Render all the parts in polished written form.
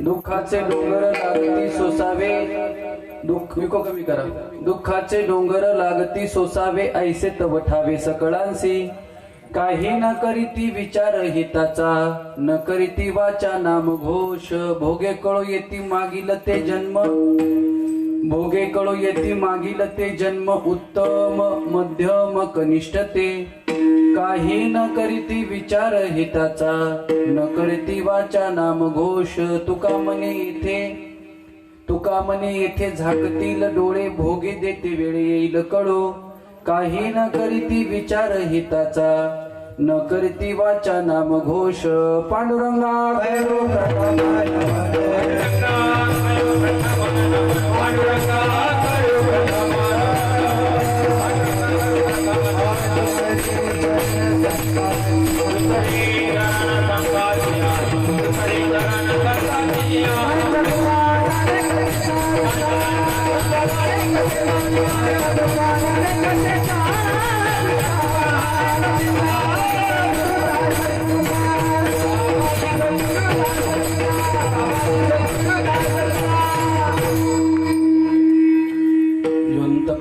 दुःखाचे डोंगर लागती सोसावे दुःख विको कमी करा दुःखाचे डोंगर लागती सोसावे ऐसे तव ठावे सकळांसी काही न करीती विचार हिताचा न करीती वाचा नाम घोष भोगे कळो येती मागील ते जन्म भोगे कळो येती मागील ते जन्म उत्तम मध्यम कनिष्ठ ते काही न करीती विचार हिताचा न करीती वाचा नाम घोष तुका मने येथे झाकतील डोळे भोगे देते वेळ येईल कळो काही न करीती विचार हिताचा न करीती वाचा नाम घोष पांडुरंगा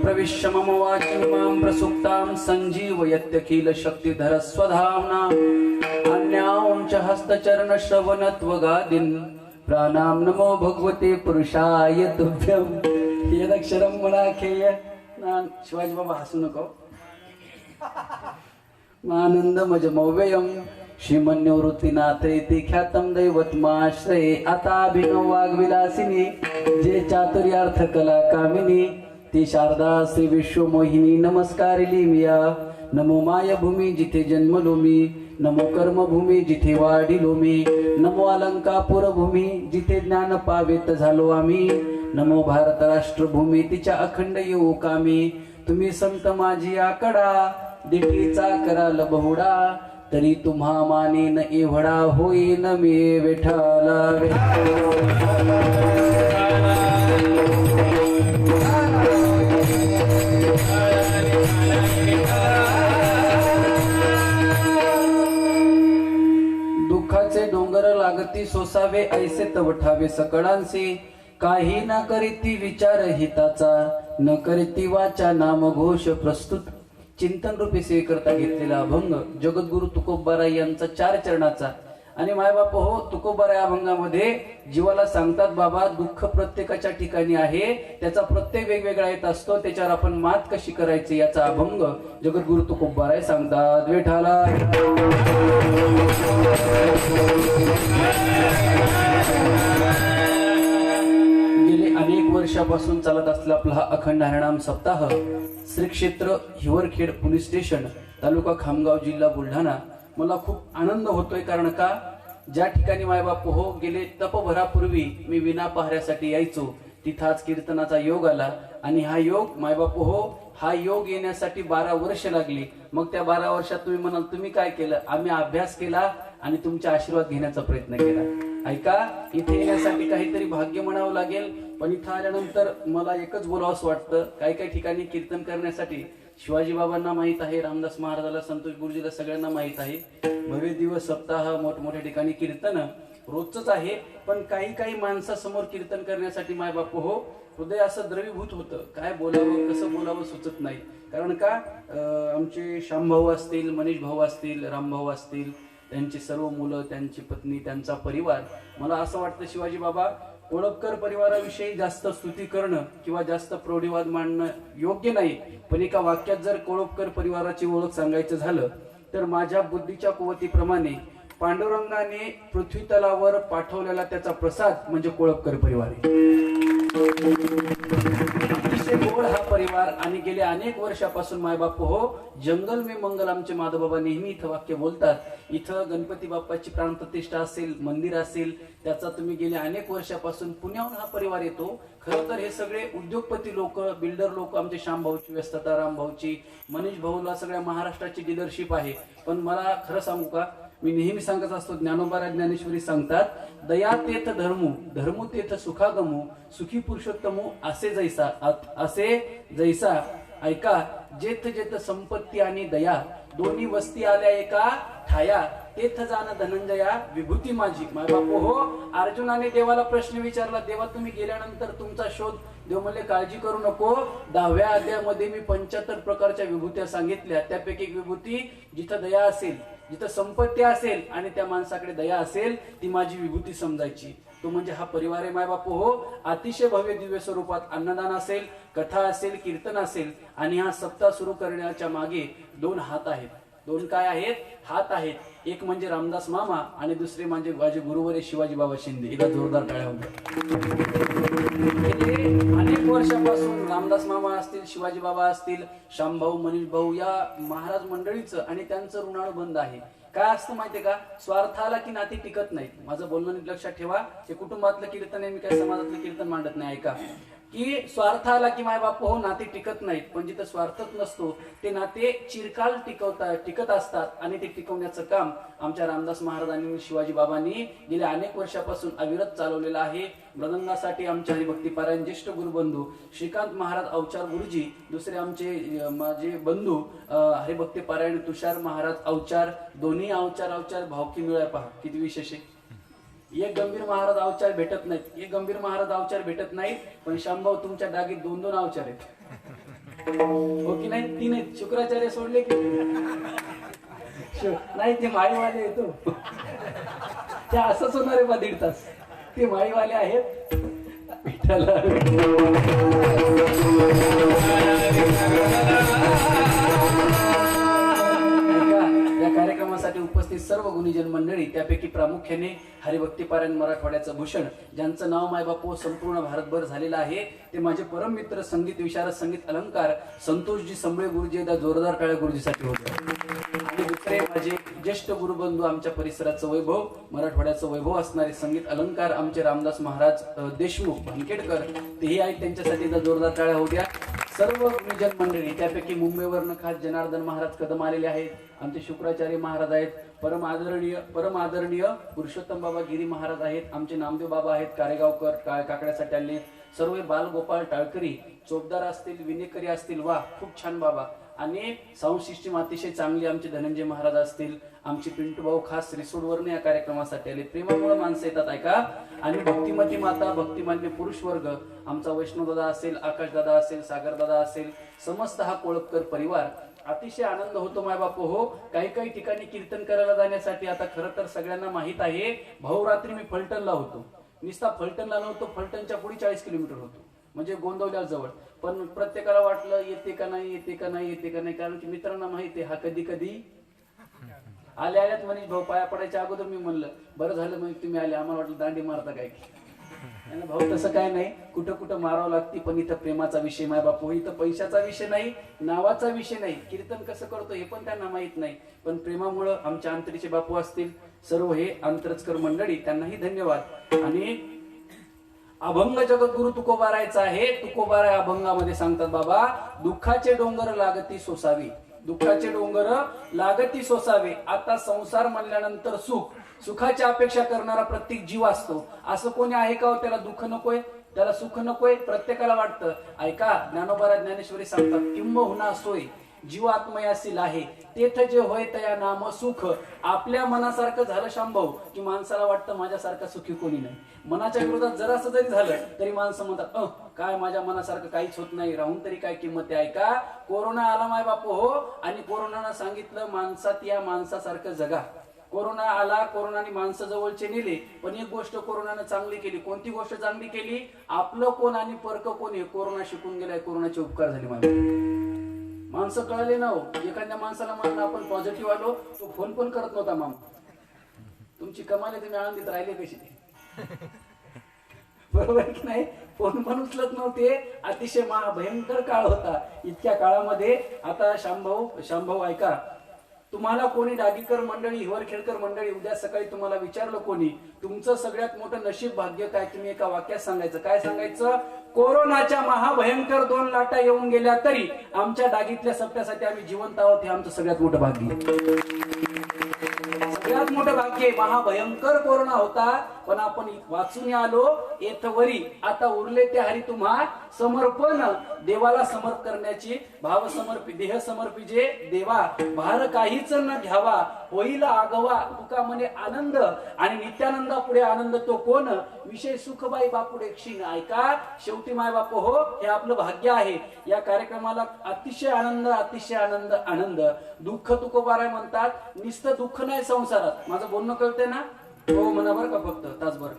प्रविश्य मम वाचिं मां प्रसुप्तां संजीवयत्यखिल शक्तिधर स्वधाम्ना अन्यांच हस्तचरण श्रवणत्वगादीन् प्राणां नमो भगवते पुरुषाय तुभ्यं यदक्षरं मनाखेय शिवाजी बाबा हसू नको आनंदमजमव्ययं श्रीमन्यवृत्तीनाथेति ख्यातं दैवत्माश्रये अताभिनव वाग्विलासिनी जे चातुर्यार्थ कला कामिनी ती शारदा श्री विश्वमोहिनी नमस्कारिली मिया नमो मायभूमी जिथे जन्मलो मी नमो कर्मभूमी जिथे वाढिलो मी नमो अलंकापुर भूमी जिथे ज्ञान पावेत झालो आम्ही नमो भारत राष्ट्रभूमी तिच्या अखंड येऊ कामी तुम्ही संत माझी आकडा दिठीचा कराल बहुडा तरी तुम्हा मानेन एवढा होईन मी विठाला दुःखाचे डोंगर लागती सोसावे ऐसे तव ठावे सकळांसी काही न करीती विचार हिताचा न करीती वाचा नाम घोष प्रस्तुत चिंतन रूपी सेवेकरता घेतलेला अभंग जगद्गुरु तुकोबाराय यांचा 4 चरणाचा आणि मायबाप हो तुकोबाराय अभंगामध्ये जीवाला सांगतात बाबा दुःख प्रत्येकाच्या ठिकाणी आहे त्याचा प्रत्येक वेगवेगळा येत असतो त्याच्यावर आपण मात कशी करायची याचा अभंग जगद्गुरु तुकोबाराय सांगतात विठाला गेले अनेक वर्षापासून चालत असलेला आपला हा अखंड हरिनाम सप्ताह श्री क्षेत्र हिवरखेड पोलीस स्टेशन तालुका खामगाव जिल्हा बुलढाणा मला खूप आनंद होतोय कारण का ज्या ठिकाणी मायबाप हो गेले तपभरापूर्वी मी विना पहाऱ्यासाठी यायचो तिथं आज कीर्तनाचा योग आला आणि हा योग मायबाप हो हा योग येण्यासाठी 12 वर्ष लागली मग त्या 12 वर्षात तुम्ही म्हणाल तुम्ही काय केलं आम्ही अभ्यास केला आणि तुमचे आशीर्वाद घेण्याचा प्रयत्न केला ऐका इथे येण्यासाठी काहीतरी भाग्य म्हणावं लागेल पण इथं आल्यानंतर मला एकच बोलावंसं वाटतं काही ठिकाणी कीर्तन करण्यासाठी शिवाजी बाबांना माहित आहे रामदास महाराजाला संतोष गुरुजीला सगळ्यांना माहित आहे भव्य दिवस सप्ताह मोठमोठ्या ठिकाणी कीर्तन रोजच आहे पण काही माणसासमोर कीर्तन करण्यासाठी मायबाप हो हृदय असं द्रवीभूत होतं काय बोलावं कसं बोलावं सुचत नाही कारण का आमचे श्यामभाऊ असतील मनीष भाऊ असतील रामभाऊ असतील त्यांची सर्व मुलं त्यांची पत्नी त्यांचा परिवार मला असं वाटतं शिवाजी बाबा कोळपकर परिवाराविषयी जास्त स्तुती करणं किंवा जास्त प्रौढीवाद मांडणं योग्य नाही पण एका वाक्यात जर कोळपकर परिवाराची ओळख सांगायचं झालं तर माझ्या बुद्धीच्या कुवतीप्रमाणे पांडुरंगाने पृथ्वी तलावर पाठवलेला त्याचा प्रसाद म्हणजे कोळपकर परिवार अतिशय गोड हा परिवार आणि गेल्या अनेक वर्षापासून मायबाप हो जंगल में मंगल आमचे माधवबाबा नेहमी इथं वाक्य बोलतात इथं गणपती बाप्पाची प्राणप्रतिष्ठा असेल मंदिर असेल त्याचा तुम्ही गेल्या अनेक वर्षापासून पुण्याहून हा परिवार येतो खरं तर हे सगळे उद्योगपती लोक बिल्डर लोक आमचे श्यामभाऊची व्यस्तता रामभाऊची मनीष भाऊला सगळ्या महाराष्ट्राची डीलरशिप आहे पण मला खरं सांगू का मी नेहमी सांगत असतो ज्ञानोबा ज्ञानेश्वरी सांगतात दया तेथ धर्मू तेथ सुखागमू सुखी पुरुषोत्तमू असे जैसा ऐका जेथ जेथ संपत्ती आणि दया दोन्ही वस्ती आल्या एका ठाया तेथ जाणं धनंजया विभूती माझी. माय बापू हो, अर्जुनाने देवाला प्रश्न विचारला, देवा तुम्ही गेल्यानंतर तुमचा शोध. देव म्हणले काळजी करू नको, 10व्या अध्यायामध्ये मी 75 प्रकारच्या विभूत्या सांगितल्या. त्यापैकी एक विभूती जिथं दया असेल, जिथं संपत्ती असेल आणि त्या माणसाकडे दया असेल, ती माझी विभूती समजायची. तो म्हणजे हा परिवार आहे माय बापू हो. अतिशय भव्य दिव्य स्वरूपात अन्नदान असेल, कथा असेल, कीर्तन असेल. आणि हा सप्ताह सुरू करण्याच्या मागे 2 हात आहेत. 2 काय आहेत? हात आहेत. एक म्हणजे रामदास मामा आणि दुसरे म्हणजे माझे गुरुवर्य शिवाजी बाबा शिंदे. एकदा जोरदार टाळ्या होत्या. अनेक वर्षापासून रामदास मामा असतील, शिवाजी बाबा असतील, श्यामभाऊ, मनीष भाऊ या महाराज मंडळीचं आणि त्यांचं ऋणानुबंध आहे. काय असतं माहितीये का, स्वार्थाला की नाती टिकत नाहीत. माझं बोलणं लक्षात ठेवा. हे कुटुंबातलं कीर्तन आहे, मी काय समाजातलं कीर्तन मांडत नाही. ऐका की स्वार्थाला की माय बाप हो नाते टिकत नाहीत, पण जिथं स्वार्थच नसतो ते नाते चिरकाल टिकत असतात. आणि ते टिकवण्याचं काम आमच्या रामदास महाराजांनी, शिवाजी बाबांनी गेल्या अनेक वर्षापासून अविरत चालवलेलं आहे. मृदंगासाठी आमचे हरिभक्ती पारायण ज्येष्ठ गुरुबंधू श्रीकांत महाराज अवचार गुरुजी, दुसरे आमचे माझे बंधू हरिभक्ती पारायण तुषार महाराज अवचार. दोन्ही अवचार भावकी मिळाय. पहा किती विशेष आहे. एक गंभीर महाराज अवचार भेटत नाहीत, एक गंभीर महाराज अवचार भेटत नाहीत, पण श्यामभाऊ तुमच्या डागीत 2-2 अवचार आहेत. हो की नाही? 3 आहेत. शुक्राचार्य सोडले की नाही, ते माळीवाले येतो. ते असंच होणार आहे बा 1.5 तास. ते माळीवाले आहेत. विठ्ठला या कार्यक्रमासाठी उपस्थित सर्व गुणीजन मंडळी, त्यापैकी प्रामुख्याने हरिभक्ती पारायण मराठवाड्याचं भूषण, ज्यांचं नाव मायबापू संपूर्ण भारतभर झालेलं आहे, ते माझे परम मित्र संगीत विशारद, संगीत अलंकार संतोषजी संबळे गुरुजी. एकदा जोरदार टाळ्या गुरुजीसाठी होते. आणि दुसरे माझे ज्येष्ठ गुरुबंधू, आमच्या परिसराचं वैभव, मराठवाड्याचं वैभव असणारे संगीत अलंकार आमचे रामदास महाराज देशमुख भानखेडकर, तेही आहेत. त्यांच्यासाठी एकदा जोरदार टाळ्या होत्या. सर्व गुणीजन मंडळी, त्यापैकी मुंबईवरनं खास जनार्दन महाराज कदम आलेले आहेत. आमचे शुक्राचार्य महाराज आहेत. परम आदरणीय पुरुषोत्तम बाबा गिरी महाराज आहेत. आमचे नामदेव बाबा आहेत कारेगावकर, काकड्यासाठी आले. सर्व बालगोपाळ टाळकरी, चोपदार असतील, विनेकरी असतील. वा खूप छान बाबा. आणि साऊंड सिस्टीम अतिशय चांगली आमचे धनंजय महाराज असतील. आमचे पिंटू भाऊ खास रिसोडवरून या कार्यक्रमासाठी आले. प्रेमामुळे माणसं येतात. ऐका. आणि भक्तिमती माता, भक्तिमान्य पुरुष वर्ग, आमचा वैष्णव दादा असेल, आकाश दादा असेल, सागर दादा असेल, समस्त हा कोळपकर परिवार. अतिशय आनंद होतो माय बापू हो. काही ठिकाणी कीर्तन करायला जाण्यासाठी आता खरं तर सगळ्यांना माहित आहे, भाऊ रात्री मी फलटणला होतो. निस्ता फलटणला नव्हतो, फलटणच्या पुढे 40 किलोमीटर होतो, म्हणजे गोंदवल्या जवळ. पण प्रत्येकाला वाटलं येते का नाही, कारण की मित्रांना माहिती आहे हा कधी आल्यात. मनीष भाऊ पाया पडायच्या अगोदर मी म्हणलं बरं झालं म्हणजे तुम्ही आले, आम्हाला वाटलं दांडी मारता काय. भाऊ तसं काय नाही, कुठं मारावं लागते. पण इथं प्रेमाचा विषय माय बापू, इथं पैशाचा विषय नाही, नावाचा विषय नाही. कीर्तन कसं करतो हे पण त्यांना माहित नाही, पण प्रेमामुळं आमचे अंतरीचे बापू असतील, सर्व हे अंतरचकर मंडळी, त्यांनाही धन्यवाद. आणि अभंग जगद्गुरु तुकोबारायचा आहे. तुकोबाराय अभंगामध्ये सांगतात बाबा, दुःखाचे डोंगर लागती सोसावी, दुःखाचे डोंगर लागती सोसावे. आता संसार म्हणल्यानंतर सुखाची अपेक्षा करणारा प्रत्येक जीव असतो. असं कोणी आहे का त्याला दुःख नकोय, त्याला सुख नकोय? प्रत्येकाला वाटतं. ऐका, ज्ञानोबा ज्ञानेश्वरी सांगतात, किंबहुना सोय जीव आत्मयासील आहे, तेथ जे होय तया नाम सुख. आपल्या मनासारखं झालं शांभाऊ की माणसाला वाटतं माझ्यासारखा सुखी कोणी नाही. मनाच्या विरोधात जरासं जरी झालं तरी माणसं म्हणतात काय माझ्या मनासारखं काहीच होत नाही, राहून तरी काय किंमत आहे. ऐका, कोरोना आला माय बापू हो, आणि कोरोनानं सांगितलं माणसात या माणसासारखं जगा. कोरोना आला, कोरोनाने माणसं जवळचे नेले, पण एक गोष्ट कोरोनानं चांगली केली. कोणती गोष्ट चांगली केली? आपलं कोण आणि परक कोण हे कोरोना शिकून गेलाय. कोरोनाचे उपकार झाले माझे. माणसं कळले ना हो. एखाद्या माणसाला म्हणलं आपण पॉझिटिव्ह आलो, तो फोन पण करत नव्हता. मामा तुमची कमाल आहे, तुम्ही आनंदीत राहिले कशी? बरोबर की नाही? फोन पण उचलत नव्हते. अतिशय भयंकर काळ होता. इतक्या काळामध्ये आता शांभाऊ ऐका, तुम्हाला कोणी डागीकर मंडळी, हिवरखेडकर मंडळी, उद्या सकाळी तुम्हाला विचारलं कोणी तुमचं सगळ्यात मोठं नशीब भाग्य काय, तुम्ही एका वाक्यात सांगायचं. काय सांगायचं? कोरोनाच्या महाभयंकर 2 लाटा येऊन गेल्या तरी आमच्या डागीतल्या सप्त्यासाठी आम्ही जिवंत आहोत, हे आमचं सगळ्यात मोठं भाग्य. सगळ्यात खूप मोठं भाग्य आहे. महाभयंकर कोरोना होता पण आपण वाचून आलो येथवरी. आता उरले ते हरी तुम्हा समर्पण. देवाला समर्प करण्याची भाव समर्पी देह समर्पी जे देवा. भार काहीच न घ्यावा होईल आगवा. तुका म्हणे आनंद आणि नित्यानंदा पुढे आनंद तो कोण. विषय सुखबाई बापुडे क्षीण. ऐका शेवटी माय बाप हो हे आपलं भाग्य आहे. या कार्यक्रमाला अतिशय आनंद अतिशय आनंद आनंद. दुःख तुकोबाराय म्हणतात नुसतं दुःख नाही संसारात. माझं बोलणं कळतंय ना. हो म्हणा बरं का फक्त तासभर.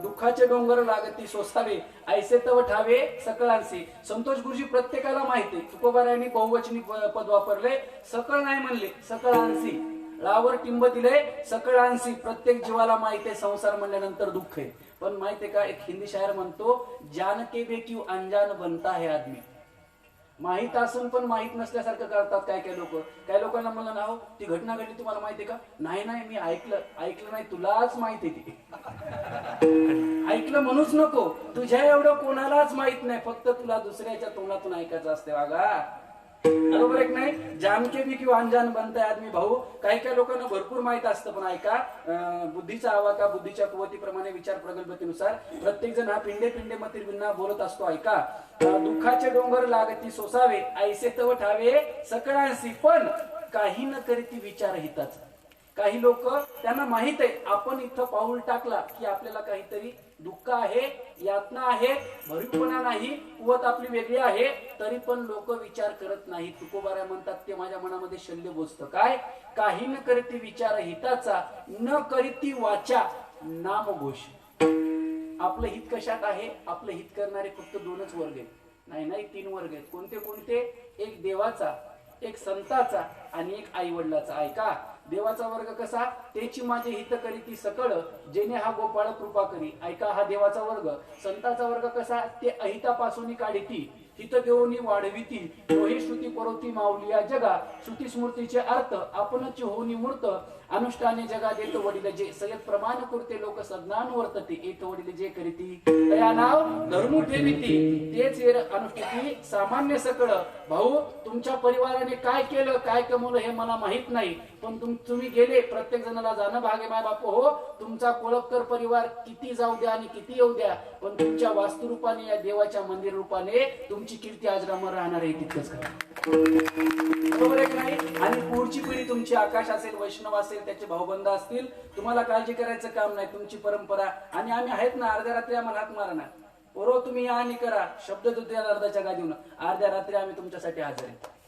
दुःखाचे डोंगर लागती सोसावे ऐसे तव ठावे सकळांशी. संतोष गुरुजी प्रत्येकाला माहिती तुकोबारायांनी बहुवचनी पद वापरले. सकळ नाही म्हणले सकळांशी. ळावर टिंब दिले सकळांशी. प्रत्येक जीवाला माहिती आहे संसार म्हणल्यानंतर दुःख आहे. पण माहितीये का एक हिंदी शायर म्हणतो जान के बे क्यों अनजान बनता है आदमी. माहित असून पण माहित नसल्यासारखं करतात काय काय लोक. काय लोकांना म्हणलं ना हो ती घटना घडली तुम्हाला माहितीये का. नाही नाही मी ऐकलं नाही तुलाच माहिती ती. ऐकलं म्हणूच नको. तुझ्या एवढं कोणालाच माहित नाही. फक्त तुला दुसऱ्याच्या तोंडातून ऐकायचं असते वागा. बरोबर एक नाही. जानके बी किंवा अनजान बनताय आदमी भाऊ. काही काही लोकांना भरपूर माहित असतं पण ऐका बुद्धीचा आवाका बुद्धीच्या कुवतीप्रमाणे विचार प्रगल्भतेनुसार प्रत्येक जण हा पिंडे पिंडे मतील भिन्ना बोलत असतो. ऐका दुःखाचे डोंगर लागती सोसावे ऐसे तव ठावे सकळांशी. पण काही न करीती विचार हिताचा. काही लोक त्यांना माहित आहे आपण इथं पाऊल टाकला की आपल्याला काहीतरी दुःख आहे यातना आहे भरीपणा नाही कुवत आपली वेगळी आहे तरी पण लोक विचार करत नाही. तुकोबाराय म्हणतात ते माझ्या मनामध्ये शल्य बोचतं. काय काही न करीती विचार हिताचा न करीती वाचा नामघोष. आपलं हित कशात आहे. आपलं हित करणारे फक्त दोनच वर्ग आहेत. नाही 3 वर्ग आहेत. कोणते कोणते. एक देवाचा एक संताचा आणि एक आई वडिलाचा. ऐका देवाचा वर्ग कसा. त्याची माझे हित करीती सकळ जेणे हा गोपाळ कृपा करी. ऐका हा देवाचा वर्ग. संताचा वर्ग कसा. ते अहितापासून काढिती हित देऊनी वाढविती. तोही श्रुती परोती माऊली या जगा. श्रुती स्मृतीचे अर्थ आपणच होऊनी मूर्त. अनुष्ठाने जगा देत वडील जे सयत प्रमाण करते लोक सज्ञान वर्तते. येत वडील जे करीती तया नाव धरून ठेविती. तेच अनुष्ठिती सामान्य सकळ. भाऊ तुमच्या परिवाराने काय केलं काय कमवलं हे मला माहित नाही पण तुम्ही गेले. प्रत्येक जणाला जाणं भाग आहे माय बाप हो. तुमचा कोळपकर परिवार किती जाऊ द्या आणि किती येऊ द्या पण तुमच्या वास्तुरूपाने या देवाच्या मंदिर रूपाने तुमची कीर्ती आजरामर राहणार आहे. तितकंच करा. बरोबर आहे की नाही. आणि पुढची पिढी तुमची आकाश असेल वैष्णव असेल त्याचे भाऊबंद असतील. तुम्हाला काळजी करायचं काम नाही. तुमची परंपरा आणि आम्ही आहेत ना. अर्ध्या रात्री आम्हाला हात मारा ना पोरो तुम्ही या आणि करा शब्द देतो या अर्ध्याच्या गादीवर. अर्ध्या रात्री आम्ही तुमच्यासाठी हजर आहे.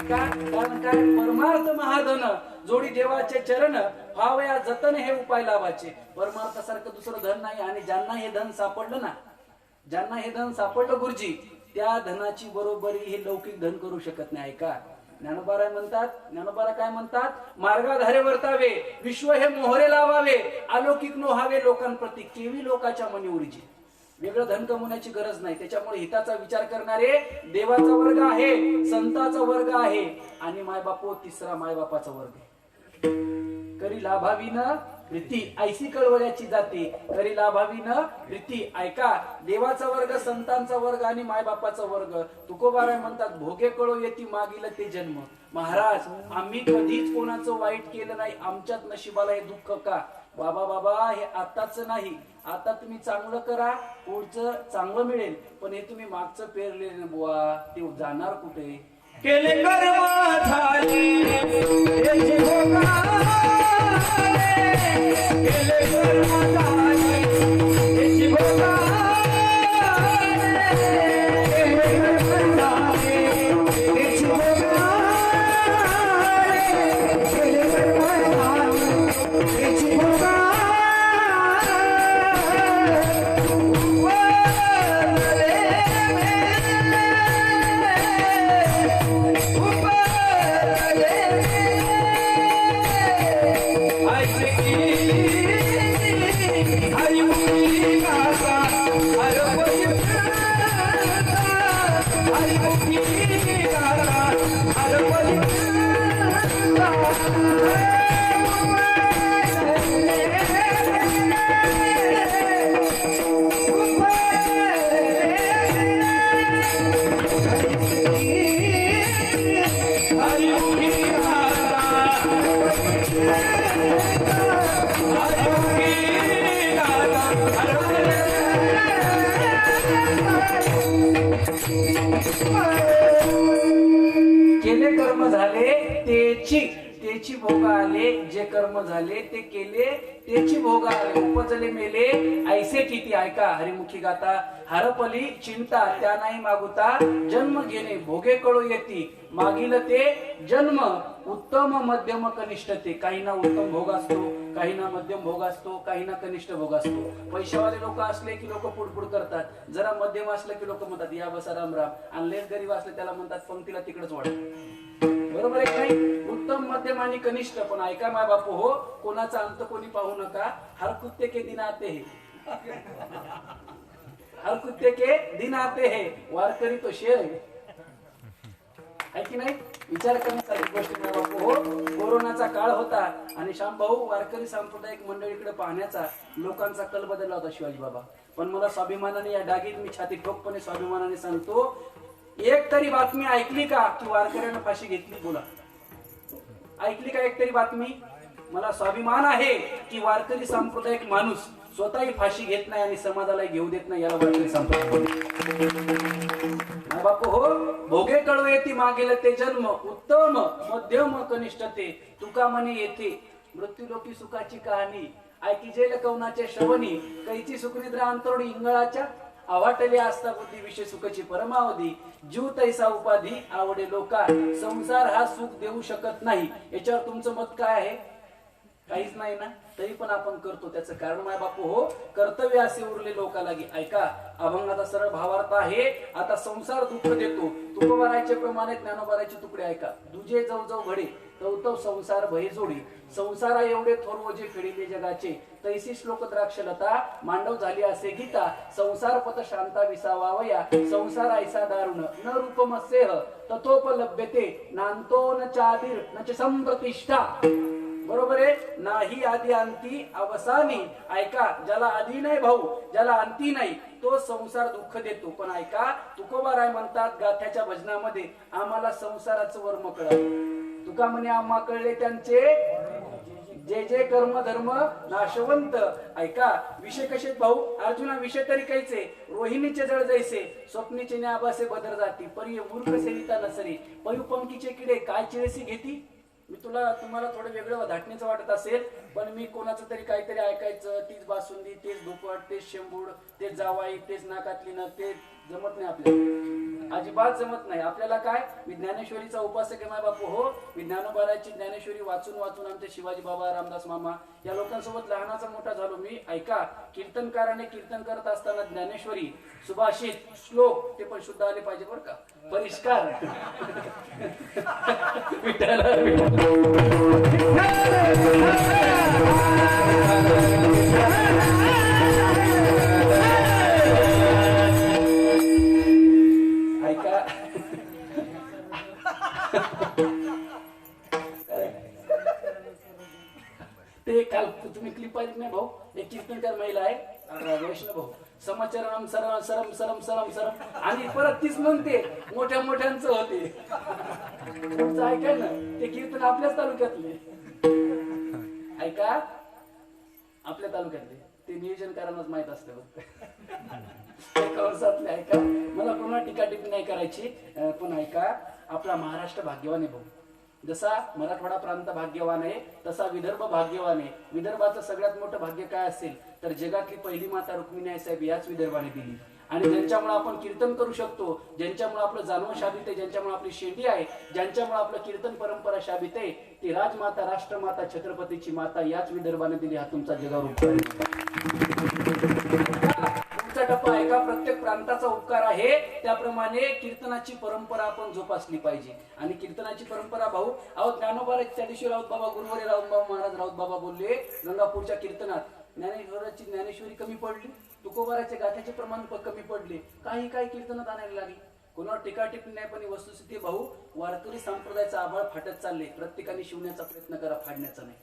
कारण काय परमार्थ महाधन जोडी देवाचे चरण व्हावया जतन हे उपाय लाभाचे. परमार्थासारखं दुसरं धन नाही. आणि ज्यांना हे धन सापडलं ना ज्यांना हे धन सापडलं गुरुजी त्या धनाची बरोबरी हे लौकिक धन करू शकत नाही. ऐका ज्ञानोबाराय म्हणतात. ज्ञानोबारा काय म्हणतात. मार्गाधारे वर्तावे विश्व हे मोहरे लावावे. अलौकिक नोहावे लोकांप्रती. केवी लोकाच्या मनी उरीची. वेगळं धन कमवण्याची गरज नाही. त्याच्यामुळे हिताचा विचार करणारे देवाचा वर्ग आहे संताचा वर्ग आहे आणि मायबापो तिसरा मायबापाचा वर्ग आहे. करी लाभावीन रीती ऐसी कळवळ्याची जाते. करी लाभावीन रीती. ऐका देवाचा वर्ग संतांचा वर्ग आणि मायबापाचा वर्ग. तुकोबाराय म्हणतात भोगे कळो येती मागील ते जन्म. महाराज आम्ही कधीच कोणाचं वाईट केलं नाही. आमच्यात नशिबाला हे दुःख का. बाबा हे आताच नाही. आता तुम्ही चांगलं करा पुढचं चांगलं मिळेल पण हे तुम्ही मागचं पेरले बुवा ते जाणार कुठे. केले कर्म झाली याची भोगा केले कर्म झाली याची भोगा केले कर्म झाली याची भोगा केले कर्म झाली याची भोगा. Hare तेची भोगाले, जे कर्म झाले ते केले तेची भोगाले, उपजले मेले ऐसे किती. ऐका हरिमुखी गाता, हरपली चिंता त्या नाही मागुता, जन्म घेणे भोगे कळो येती, मागील ते जन्म उत्तम मध्यम कनिष्ठ ते. काहींना उत्तम भोग असतो, काहींना मध्यम भोग असतो, काहींना कनिष्ठ भोग असतो. पैशावाले लोक असले की लोक पुडपुड करतात, जरा मध्यम असले की लोक म्हणतात या बसा राम राम, आणि लेस गरीब असले त्याला म्हणतात पंक्तीला तिकडेच वाढ. बरोबर आहे काही, उत्तम मध्यम आणि कनिष्ठ. पण ऐका माय बापू हो, कोणाचा अंत कोणी पाहू नका. हर कुत्ते के दिन आते है, हर कुत्ते के दिन आते है, वारकरी तो शेर आहे की नाही. विचार करण्यासारखी गोष्ट माय बापू हो. कोरोनाचा काळ होता आणि श्याम भाऊ वारकरी सांप्रदायिक मंडळीकडे पाहण्याचा लोकांचा कल बदलला होता शिवाजी बाबा. पण मला स्वाभिमानाने या डागीत मी छाती ठोकपणे स्वाभिमानाने सांगतो, एक तरी बातमी ऐकली का की वारकऱ्यानं फाशी घेतली? बोला, ऐकली का एक तरी बातमी? मला स्वाभिमान आहे की वारकरी सांप्रदायिक माणूस स्वतःही फाशी घेत नाही आणि समाजाला घेऊ देत नाही. याला वारकरी सांप्रदाय बापू हो. भोगे कळू येते मागेल ते जन्म, उत्तम मध्यम कनिष्ठ ते, तुका म्हणे येथे मृत्यू लोकी सुखाची कहाणी, ऐकी जेल कवनाच्या श्रवणी, कैची सुखनिद्रा अंतरोडी इंगळाच्या, आवाटले असता बुद्धी विषय सुखाची परमावधी, जीव तैसा उपाधी आवडे लोका, संसार हा सुख देऊ शकत नाही. याच्यावर तुमचं मत काय आहे? काहीच नाही ना, तरी पण आपण करतो. त्याचं कारण माय बापू हो, कर्तव्य असे उरले लोकालागी. ऐका अभंगाचा सरळ भावार्थ आहे, आता संसार दुःख देतो, तुकोबारायचे प्रमाणे ज्ञानोबारायचे तुकडे. ऐका, दुजे जव जव घडे तव संसार भय जोडी, संसारा एवढे थोर ओझे फेडिले जगाचे, तैसी श्लोक द्राक्षलता मांडव झाली असे गीता, संसार पत शांता विसावावया, संसार ऐसा दारुण न रूपमस्येह ततोपलभ्यते, नांतो न चादीर न च संप्रतिष्ठा. बरोबर आहे, नाही आधी अंती अवसानी. ऐका, ज्याला आधी नाही भाऊ, ज्याला अंती नाही तो संसार दुःख देतो. पण ऐका, तुकोबाराय म्हणतात गाथ्याच्या भजनामध्ये, आम्हाला संसाराचं वर्म कळालं. तुका म्हणे आम्हा कळले त्यांचे जे जे कर्म धर्म नाशवंत. ऐका, विषय कसे भाऊ? अर्जुना विषय तरी काहीचे, रोहिणीचे जळ जैसे, स्वप्नीचे न्याबासे बदर जाती, परी मूर्ख सेविता नसरी, पयुपंकीचे किडे काय चिरेसी घेती. मी तुम्हाला थोडं वेगळं धाटणीचं वाटत असेल, पण मी कोणाचं तरी काहीतरी ऐकायचं, तीच बासुंदी, तेच धुपट, तेच शेंबूड, तेच जावाई, तेच नाकातली न, ते जमत नाही आपल्याला, अजिबात जमत नाही. आपल्याला काय, मी ज्ञानेश्वरीचा उपासक आहे माय बापू हो. मी ज्ञानोबाराची ज्ञानेश्वरी वाचून वाचून आमचे शिवाजी बाबा, रामदास मामा या लोकांसोबत लहानाचा मोठा झालो मी. ऐका, कीर्तनकाराने कीर्तन करत असताना ज्ञानेश्वरी, सुभाषित, श्लोक ते पण शुद्ध आले पाहिजे बरं का, परिष्कार. ऐका, ते काल तुम्ही क्लिप पाहिजे नाही भाऊ, एक कीर्तनकार महिला आहे वैष्णव भाऊ, समाचारम सरम सरम सरम सरम सरम, आणि परत तीच म्हणते मोठ्या मोठ्यांचं होते. ऐकाय ना, ते कीर्तन आपल्याच तालुक्यातले. ऐका, आपल्या तालुक्यातले ते नियोजन करायलाच माहित असतं. ऐका, मला कोणा टीका टिप्पणी नाही करायची, पण ऐका, आपला महाराष्ट्र भाग्यवान आहे भाऊ. जसा मराठवाडा प्रांत भाग्यवान आहे तसा विदर्भ भाग्यवान आहे. विदर्भाचं सगळ्यात मोठं भाग्य काय असेल तर जगातली पहिली माता रुक्मिणी साहेब याच विदर्भाने दिली. आणि ज्यांच्यामुळे आपण कीर्तन करू शकतो, ज्यांच्यामुळे आपलं जाणवं शाबित आहे, ज्यांच्यामुळे आपली शेंडी आहे, ज्यांच्यामुळे आपलं कीर्तन परंपरा शाबित आहे, ती राजमाता, राष्ट्रमाता, छत्रपतीची माता याच विदर्भाने दिली. हा तुमचा जगावर उपकार टप्पा आहे का, प्रत्येक प्रांताचा उपकार आहे. त्याप्रमाणे कीर्तनाची परंपरा आपण जोपासली पाहिजे. आणि कीर्तनाची परंपरा भाऊ, अहो ज्ञानोबाराचे त्या दिवशी राऊत बाबा, गुरुवारी राऊत बाबा महाराज राऊत बाबा बोलले गंगापूरच्या कीर्तनात, ज्ञानेश्वराची ज्ञानेश्वरी कमी पडली, तुकोबाराचे गाथ्याचे प्रमाण कमी पडले, काही काही कीर्तनात आणायला लागली. कोणावर टीका टिप्पणी नाही, पण वस्तुस्थिती भाऊ, वारकरी संप्रदायाचा आभाळ फाटत चालले. प्रत्येकाने शिवण्याचा प्रयत्न करा, फाडण्याचा नाही.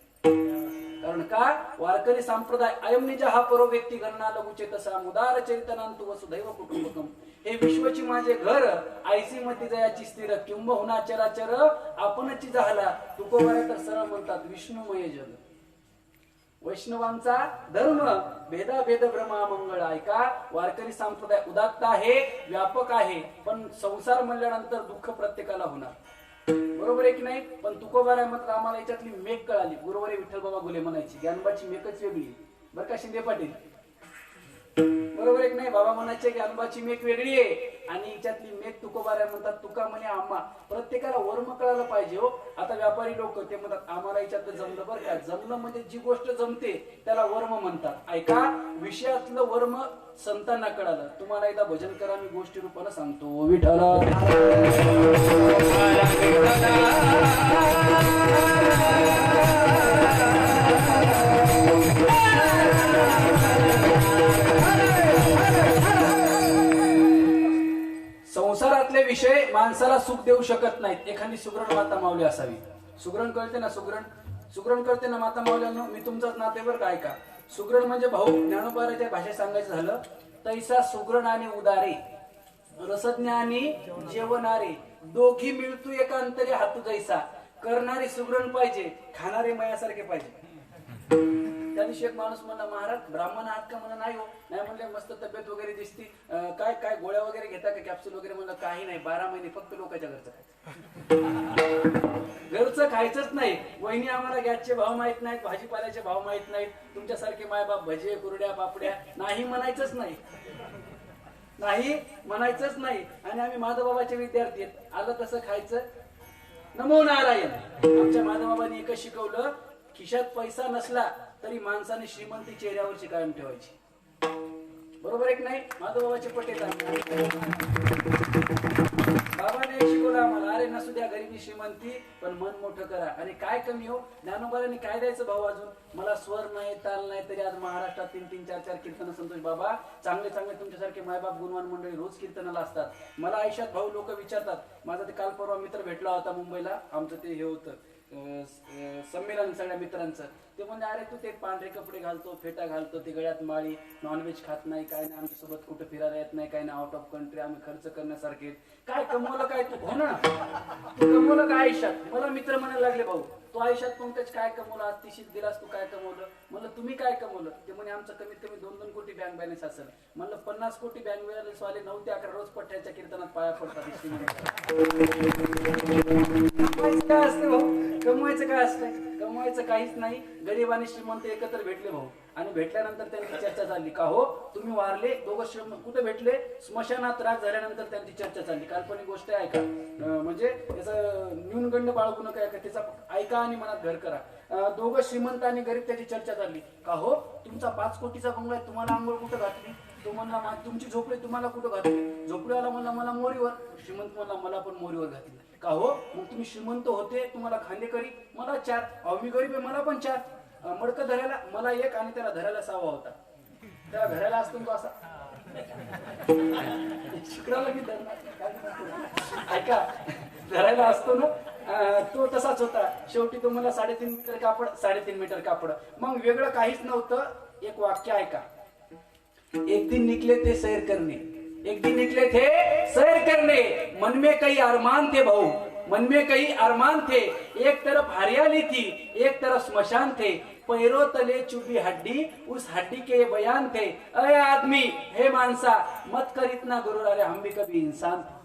कारण का, वारकरी संप्रदाय अयम निज हा परो व्यक्ती गणना लघुचे तसा मुदार चरितनांतु वसुदैव कुटुंबकम, हे विश्वची माझे घर, आयसी मती जयाची स्थिर, किंबहुना चराचर आपणची झाला. तुकोबारा तर सरळ म्हणतात विष्णुमय जग. वैष्णवांचा धर्म भेदाभेद भ्रमा मंगळ. ऐका, वारकरी संप्रदाय उदात्त आहे, व्यापक आहे, पण संसार म्हणल्यानंतर दुःख प्रत्येकाला होणार. बरोबर आहे की नाही? पण तुकोबाराय मात्र आम्हाला याच्यातली मेक कळाली. गुरुवारी विठ्ठल बाबा गुले म्हणायची ज्ञानोबाची मेकच वेगळी आहे. बरं का शिंदे पाटील? बरोबर आहे की नाही? बाबा म्हणायचे ज्ञानोबाची मेक वेगळी आहे आणि याच्यातली मेक तुकोबाराय म्हणतात. तुका म्हणे आम्हा प्रत्येकाला वर्म कळायला पाहिजे हो. आता व्यापारी लोक ते म्हणतात आम्हाला याच्यातलं जमलं. बरं का? जमलं म्हणजे जी गोष्ट जमते त्याला वर्म म्हणतात. ऐका, विषयातलं वर्म संतांना कळालं. तुम्हाला एकदा भजन करा, मी गोष्टी रूपानं सांगतो. विठ्ठला संसारातले विषय माणसाला सुख देऊ शकत नाहीत. एखादी सुगरण माता माऊली असावी. सुगरण कळते ना? सुगरण कळते ना माता माऊल्यांनो? मी तुमचाच नातेवर काय का? सुगरण म्हणजे भाऊ. ज्ञानोबाराच्या भाषेत सांगायचं झालं तैसा सुगरण आणि उदारे रसज्ञ आणि जेवणारे दोघी मिळतू एका अंतरी हातू जैसा. करणारे सुगरण पाहिजे, खाणारे मयासारखे पाहिजे. त्या दिवशी एक माणूस म्हणला महाराज ब्राह्मण आहात का? म्हणा नाही हो. नाही म्हणले मस्त तब्येत वगैरे दिसती. काय काय गोळ्या वगैरे घेता का? कॅप्सूल वगैरे? म्हणलं काही नाही. 12 महिने फक्त लोकांच्या घरचं खायचं. घरचं खायचंच नाही. वहिनी आम्हाला गॅसचे भाव माहित नाहीत, भाजीपाल्याचे भाव माहित नाहीत. तुमच्यासारखे मायबाप भजे कुरड्या पापड्या नाही म्हणायचंच नाही. नाही म्हणायचंच नाही. आणि आम्ही माधवबाबाचे विद्यार्थी आहेत. आलं तसं खायचं. नमो नारायण. आमच्या माधवबाबांनी एकच शिकवलं, खिशात पैसा नसला तरी माणसाने श्रीमंती चेहऱ्यावरची कायम ठेवायची. बरोबर आहे की नाही? माधवबाबाचे पटेल बाबाने शिकवलं आम्हाला. अरे नसू द्या गरिबी श्रीमंती, पण मन मोठं करा. आणि काय कमी हो? ज्ञानोबारांनी काय द्यायचं भाऊ? अजून मला स्वर नाही, ताल नाही, तरी आज महाराष्ट्रात 3-3, 4-4 कीर्तन संतोष बाबा चांगले चांगले तुमच्यासारखे मायबाप गुणवान मंडळी रोज कीर्तनाला असतात. मला आयुष्यात भाऊ लोक विचारतात. माझा ते काल परवा मित्र भेटला होता मुंबईला. आमचं ते हे होतं संमेलन सगळ्या मित्रांचं. ते म्हणजे अरे तू ते पांढरे कपडे घालतो, फेटा घालतो, ते गळ्यात माळी, नॉनव्हेज खात नाही, काय नाही, आमच्यासोबत कुठे फिरायला येत नाही, काय नाही, आउट ऑफ कंट्री, आम्ही खर्च करण्यासारखे. काय कमवलं काय तू? हो ना, तू कमवलं काय आयुष्यात? मला मित्र म्हणायला लागले भाऊ तू आयुष्यात पंकज काय कमवलं? आज तिशीत दिलास तू काय कमवलं? म्हणलं तुम्ही काय कमवलं? ते म्हणे आमचं कमीत कमी 2-2 कोटी बँक बॅलन्स असेल. म्हणलं 50 कोटी बँक बॅलन्स वाले 9 ते 11 रोज पठ्याच्या कीर्तनात पाया पडतात. काय असते भाऊ? कमवायचं काय असतंय? कमवायचं काहीच नाही. गरीब आणि श्रीमंत एकत्र भेटले भाऊ आणि भेटल्यानंतर त्यांची चर्चा चालली. का हो तुम्ही वारले दोघं कुठे भेटले? स्मशानात. राग झाल्यानंतर त्यांची चर्चा चालली. काल्पनिक गोष्ट आहे का? म्हणजे त्याचा न्यूनगंड बाळगू नका. त्याचा ऐका आणि मनात घर करा. दोघं श्रीमंत आणि गरीब त्याची चर्चा चालली. का हो तुमचा 5 कोटीचा बंगला आहे, तुम्हाला आंघोळ कुठं घातली? तो म्हणला तुमची झोपडी तुम्हाला कुठं घातली? झोपडीवाला म्हणला मला मोरीवर. श्रीमंत म्हणला मला पण मोरीवर घातली. का हो मग तुम्ही श्रीमंत होते, तुम्हाला खांदेकरी, मला 4. अहो मी गरीब आहे, मला पण 4. मडकं धरायला मला 1 आणि त्याला धरायला 6 होता. त्याला धरायला असतो तो असा शुक्राला की ऐका धरायला असतो ना, तो तसाच होता. शेवटी तो मला 3.5 मीटर कापड, 3.5 मीटर कापड. मग वेगळं काहीच नव्हतं. एक वाक्य ऐका. एक दिन निकले थे सैर करने, एक दिन निकले थे सैर करने, मन में कई अरमान थे भाऊ, मन में कई अरमान थे. एक तरफ हरियाली थी, एक तरफ स्मशान थे, पैरों तले चुभी हड्डी, उस हड्डी के बयान थे. अरे आदमी, हे माणसा, मत कर इतना गुरूर, अरे हम भी कभी इंसान थे.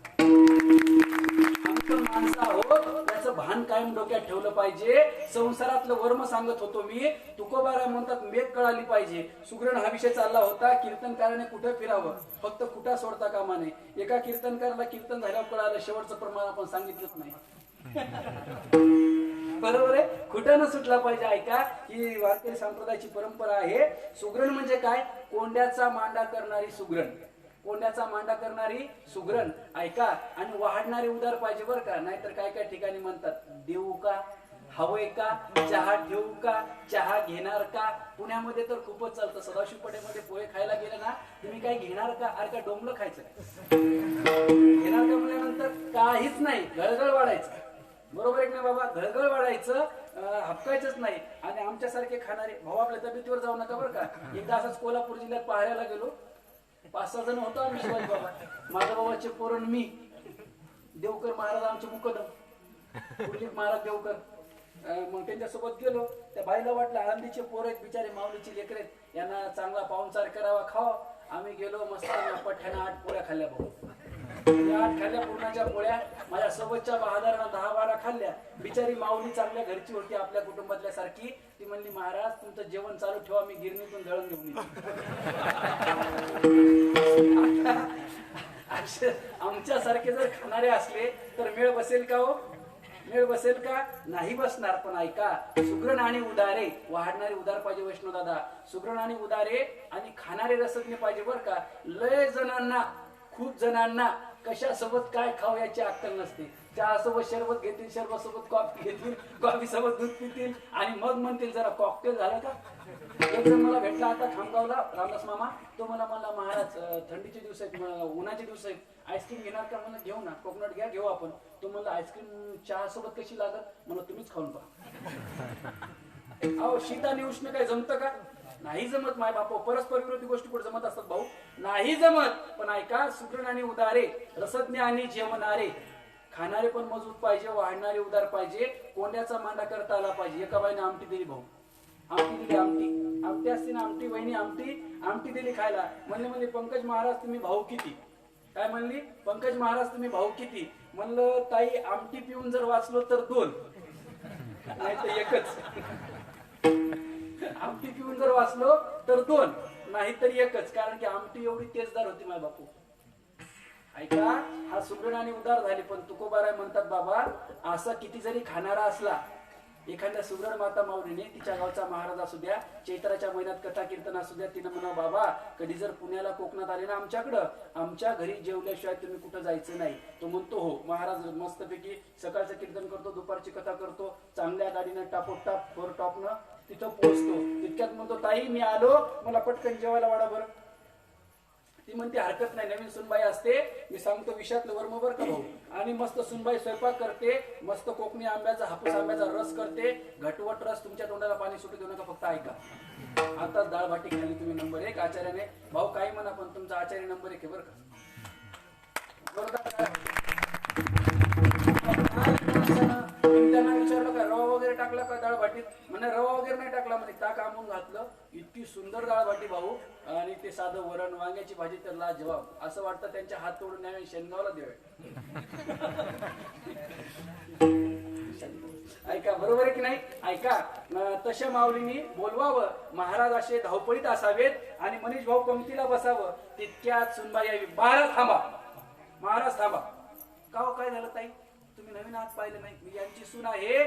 माणसा हो, त्याचं भान कायम डोक्यात ठेवलं पाहिजे. संसारातलं वर्म सांगत होतो मी. तुकोबाराय म्हणतात मेघ कळाली पाहिजे. सुगरण हा विषय चालला होता. कीर्तनकाराने कुठे फिरावं, फक्त कुठा सोडता कामा नये. एका कीर्तनकाराला कीर्तन झाल्यावर कळालं शेवटचं प्रमाण आपण सांगितलंच नाही. बरोबर आहे, खुटानं सुटला पाहिजे. ऐका, ही वारकरी संप्रदायाची परंपरा आहे. सुगरण म्हणजे काय? कोंड्याचा मांडा करणारी सुगरण. कोंड्याचा मांडा करणारी सुगरण. ऐका, आणि वाढणारे उदार पाहिजे बरं का. नाहीतर काय काय ठिकाणी म्हणतात देऊ का, हवंय का, चहा ठेवू का, चहा घेणार का. पुण्यामध्ये तर खूपच चालतं. सदाशिव पेठेमध्ये पोहे खायला गेले ना, तुम्ही काय घेणार का? अरे का डोंबलं खायचं घेणार का म्हणल्यानंतर काहीच नाही, गळगळ वाढायचं. बरोबर आहे ना बाबा? गळगळ वाढायचं, हपकायचंच नाही. आणि आमच्यासारखे खाणारे भाऊ आपल्या तब्येतीवर जाऊ नका बरं का. एकदा असंच कोल्हापूर जिल्ह्यात पाहायला गेलो. 5-6 जण होतो आम्ही. शिवाजी बाबा, माझ्या बाबाचे पोरण, मी, देवकर महाराज आमचे मुकदम, कुर्लीप महाराज देवकर. मग त्यांच्यासोबत गेलो. त्या बाईला वाटलं आळंदीचे पोर आहेत बिचारे, माऊलीची लेकर आहेत, यांना चांगला पाहुणचार करावा, खावा. आम्ही गेलो, मस्त पठ्यानं 8 पोळ्या खाल्ल्या भाऊ. मी 8 खाल्ल्या पूर्णाच्या पोळ्या, माझ्या सोबतच्या बहादरानं 10-12 खाल्ल्या. बिचारी माऊली चांगल्या घरची होती, आपल्या कुटुंबातल्या सारखी. ती म्हणली महाराज तुमचं जेवण चालू ठेवा, मी गिरणीतून दळण घेऊन येतो. आमच्या सारखे जर खाणारे असले तर मेळ बसेल का हो? मेळ बसेल का? नाही बसणार. पण ऐका, सुग्रण आणि उदारे, वाढणारे उदार पाहिजे वैष्णव दादा. सुग्रण आणि उदारे आणि खाणारे रसज्ञ पाहिजे बर का. लय जणांना, खूप जणांना कशासोबत काय खाऊ याची अक्कल नसते. चहा सोबत शरबत घेतील, शरबत सोबत कॉफी घेतील, कॉफी सोबत दूध पितील आणि मग म्हणतील जरा कॉकटेल झालं का. एक जण मला भेटला आता खामगावला, रामदास मामा. तो मला म्हणला महाराज थंडीचे दिवस आहेत, उन्हाचे दिवस आहेत, आईस्क्रीम घेणार का? म्हणलं घेऊ ना, कोकोनट घ्या, घेऊ आपण. तो म्हणला आईस्क्रीम चहा सोबत कशी लागत? म्हणलं तुम्हीच खाऊन पहा. अहो शीत आणि उष्ण काय जमतं का? नाही जमत माय बापा. परस्पर विरोधी गोष्टी कुठे जमत असतात भाऊ? नाही जमत. पण ऐका, सुग्रण आणि उदारे, रसज्ञ आणि जेवणारे, खाणारे पण मजबूत पाहिजे, वाढणारे उदार पाहिजे, कोंड्याचा मांडा करता आला पाहिजे. एका बाईने आमटी दिली भाऊ, आमटी दिली, आमटी असते ना, आमटी वहिनी आमटी दिली खायला. म्हणले पंकज महाराज तुम्ही भाऊ किती? काय म्हणली? पंकज महाराज तुम्ही भाऊ किती? म्हणलं ताई आमटी पिऊन जर वाचलो तर 2, नाही तर 1च. आमटी पिऊन जर वाचलो तर 2, नाही तर 1च. कारण की आमटी एवढी तेजदार होती माझ्या बापू. ऐका, हा सुगरण आणि उदार झाले. पण तुकोबाराय म्हणतात बाबा, असा किती जरी खाणारा असला, एखाद्या सुगरण माता माऊलीने तिच्या गावचा महाराज असू द्या, चैत्राच्या महिन्यात कथा कीर्तन असू द्या, तिनं म्हणा बाबा कधी जर पुण्याला कोकणात आले ना आमच्याकडं, आमच्या घरी जेवल्याशिवाय तुम्ही कुठं जायचं नाही. तो म्हणतो हो महाराज, मस्तपैकी सकाळचं कीर्तन करतो, दुपारची कथा करतो, चांगल्या गाडीनं टापोटाप 4 टॉपनं तिथं पोहोचतो. तितक्यात म्हणतो ताई मी आलो, मला पटकन जेवायला वाढा बरं. ती म्हणते हरकत नाही, नवीन सुनबाई असते, मी सांगतो विषयातलं वर्म बर का भाऊ. आणि मस्त सुनबाई स्वयंपाक करते, मस्त कोकणी आंब्याचा, हापूस आंब्याचा रस करते, घटवट रस. तुमच्या तोंडाला पाणी सुटू देऊ नका, फक्त ऐका. आता डाळ भाटी खाली तुम्ही नंबर 1 आचार्याने. भाऊ काही म्हणा पण तुमचा आचार्य नंबर 1 आहे बरं का. त्यांना विचारलं का रवा वगैरे टाकला का डाळ भाटीत? म्हणे रवा वगैरे नाही टाकला, म्हणे ताक आंबून घातलं. इतकी सुंदर डाळ भाटी भाऊ. आणि ते साधं वरण, वांग्याची भाजी तर लाजवाब. असं वाटतं त्यांच्या हात तोडून न्यावे, शेणगावला द्यावे. ऐका, बरोबर आहे की नाही? ऐका, तशा माऊलींनी बोलवावं, महाराज असे धावपळीत असावेत आणि मनीष भाऊ पंक्तीला बसावं. तितक्यात सुनबाई यावी, महाराज थांबा, महाराज थांबा. का हो, काय झालं ताई? तुम्ही नवीन हात पाहिलं नाही? मी यांची सून आहे,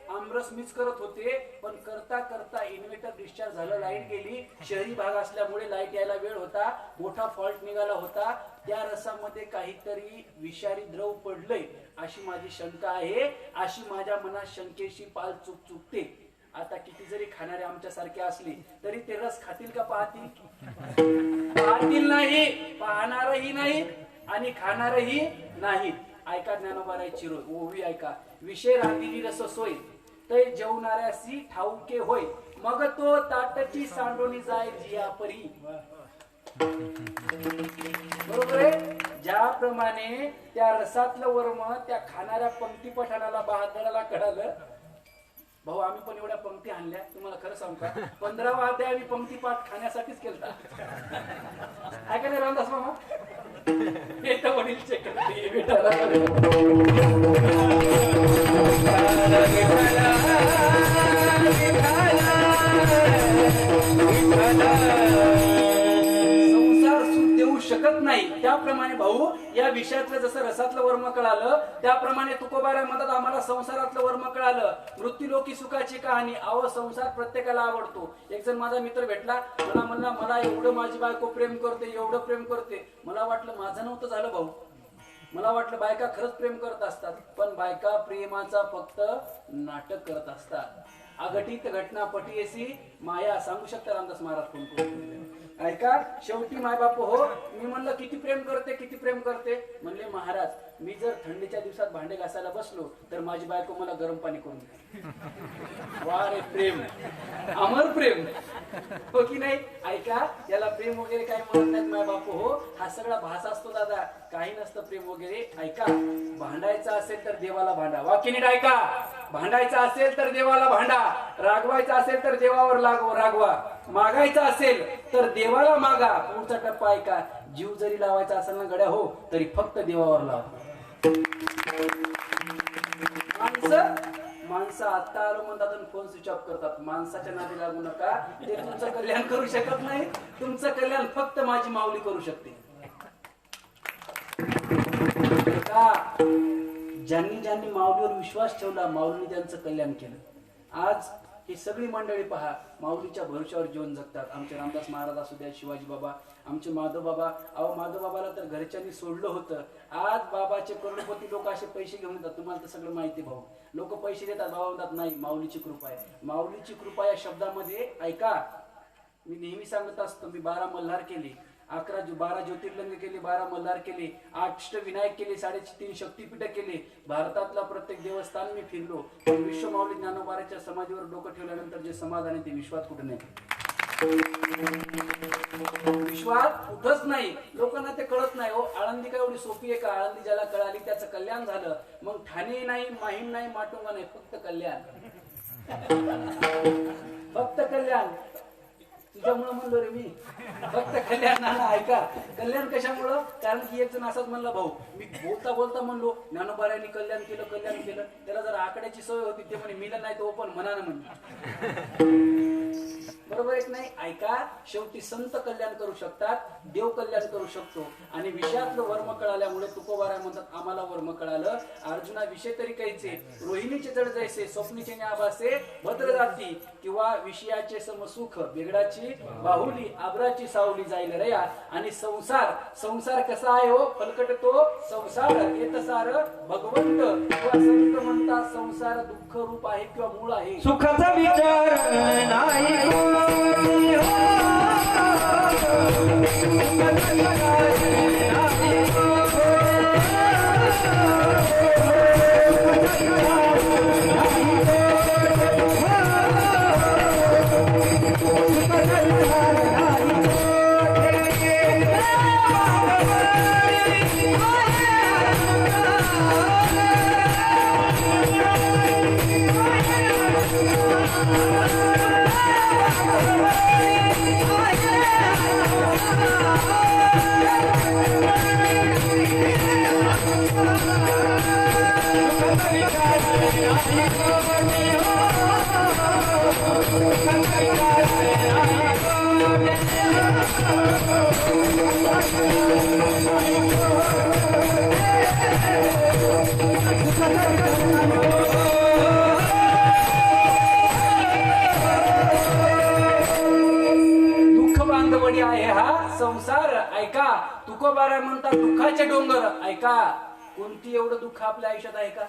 आमरस मीच करत होते, पण करता करता इन्व्हर्टर डिस्चार्ज झालं, लाईट गेली. शहरी भाग असल्यामुळे लाईट यायला वेळ होता, मोठा फॉल्ट निघाला होता. त्या रसामध्ये काहीतरी विषारी द्रव पडलंय अशी माझी शंका आहे. अशी माझ्या मनात शंकेशी पाल चुकते. आता किती जरी खाणारे आमच्या सारखे असले तरी ते रस खातील का? पाहतील नाही, पाहणारही नाही आणि खाणारही नाही. ऐका ज्ञानोबाराय चिरोय ओवी, ऐका. विषय राहिली रस सोय, ते जेवणाऱ्यासी ठाऊके होय, मग तो ताटची सांडोनी जाय जिया परी. बरोबर आहे? ज्याप्रमाणे त्या रसातलं वर्म त्या खाणाऱ्या पंक्ती पठाणाला, बहादराला कळालं. भाऊ आम्ही पण एवढ्या पंक्ती आणल्या, तुम्हाला खरं सांगू का 15वा अध्याय आम्ही पंक्ती पाठ खाण्यासाठीच केलता. ऐका नाही रामदास मामा, येतं वडील चेक शकत नाही. त्याप्रमाणे भाऊ या विषयातलं जसं रसातलं वर्म कळालं, त्याप्रमाणे तुकोबाराय म्हणतात आम्हाला संसारातलं वर्म कळालं. मृत्यूलोकी सुखाची कहाणी. अहो संसार प्रत्येकाला आवडतो. एक जण माझा मित्र भेटला, मला म्हणला मला एवढं माझी बायको प्रेम करते, एवढं प्रेम करते. मला वाटलं माझं नव्हतं झालं भाऊ, मला वाटलं बायका खरंच प्रेम करत असतात, पण बायका प्रेमाचा फक्त नाटक करत असतात. अघटित घटना पटीयसी माया. सांगू शकता रामदास महाराज कोण? ऐका, शेवटी माय बाप हो, मी म्हणलं किती प्रेम करते, किती प्रेम करते? म्हणले महाराज मी जर थंडीच्या दिवसात भांडे घासायला बसलो तर माझी बायको मला गरम पाणी करून दे. वा रे प्रेम, अमर प्रेम, हो की नाही? ऐका, याला प्रेम वगैरे काही म्हणत नाहीत माय बाप हो, हा सगळा भास असतो दादा, काही नसतं प्रेम वगैरे. ऐका, भांडायचं असेल तर देवाला भांडा. वाक्य नीट ऐका, भांडायचं असेल तर देवाला भांडा, रागवायचं असेल तर देवावर रागवा. मागायचा असेल तर देवाला मागा. पुढचा टप्पा ऐका, जीव जरी लावायचा असेल ना गड्या हो, तरी फक्त देवावर लावा. माणसं आता आलो म्हणतात आणि फोन स्विच ऑफ करतात. माणसाच्या नादी लागू नका, ते तुमचं कल्याण करू शकत नाही. तुमचं कल्याण फक्त माझी माऊली करू शकते. का ज्यांनी ज्यांनी माऊलीवर विश्वास ठेवला, माऊलीने त्यांचं कल्याण केलं. आज ही सगळी मंडळी पहा, माऊलीच्या भरोश्यावर जीवन जगतात. आमचे रामदास महाराज असू द्या, शिवाजी बाबा, आमचे माधव बाबा. अहो माधव बाबाला तर घरच्यांनी सोडलं होतं. आज बाबाचे करोडपती लोक असे पैसे घेऊन येतात. तुम्हाला तर सगळं माहिती भाऊ. लोक पैसे देतात, बाबा म्हणतात नाही, माऊलीची कृपा आहे. माऊलीची कृपा या शब्दामध्ये ऐका, मी नेहमी सांगत असतो, मी 12 मल्हार केली, 12 ज्योतिर्लिंग केली, 12 मल्हार केली, 8 अष्टविनायक केले, 3.5 शक्तीपीठ केले, भारतातला प्रत्येक देवस्थान मी फिरलो. पण विश्व माऊली ज्ञानोबाराच्या समाधीवर डोकं ठेवल्यानंतर जे समाधान आहे ते विश्वात कुठं नाही. विश्वात कुठंच नाही. लोकांना ते कळत नाही हो. आळंदी काय एवढी सोपी आहे का? आळंदी ज्याला कळाली त्याचं कल्याण झालं. मग ठाणे नाही, माहीम नाही, माटुंगा नाही, फक्त कल्याण. फक्त कल्याण. तुझ्यामुळं म्हणलो रे मी, फक्त कल्याण. ऐका, कल्याण कशामुळं? कारण की एक जण असाच म्हणला, भाऊ मी बोलता बोलता म्हणलो ज्ञानोबारायांनी कल्याण केलं, कल्याण केलं. त्याला जर आकड्याची सवय होती, ते म्हणे मिलं नाही तो पण मनानं म्हणे. बरोबर एक नाही. ऐका, शेवटी संत कल्याण करू शकतात, देव कल्याण करू शकतो. आणि विषयातलं वर्म कळाल्यामुळे तुकोबाराय म्हणतात आम्हाला वर्म कळालं. अर्जुना विषय तरी काहीचे, रोहिणीचे जड जैसे, स्वप्नीचे न्याभासे भद्र जाती, किंवा विषयाचे समसुख, बिगडाची बाहुली, आबराची सावली जाईल रया. आणि संसार कसा आहे हो? फलकट तो संसार येत सार भगवंत. किंवा संत म्हणतात संसार दुःख रूप आहे किंवा मूळ आहे. सुखाचा विचार नाही संसार. ऐका, तुकोबाराय म्हणतात दुःखाचे डोंगर. ऐका, कोणती एवढं दुःख आपल्या आयुष्यात आहे का?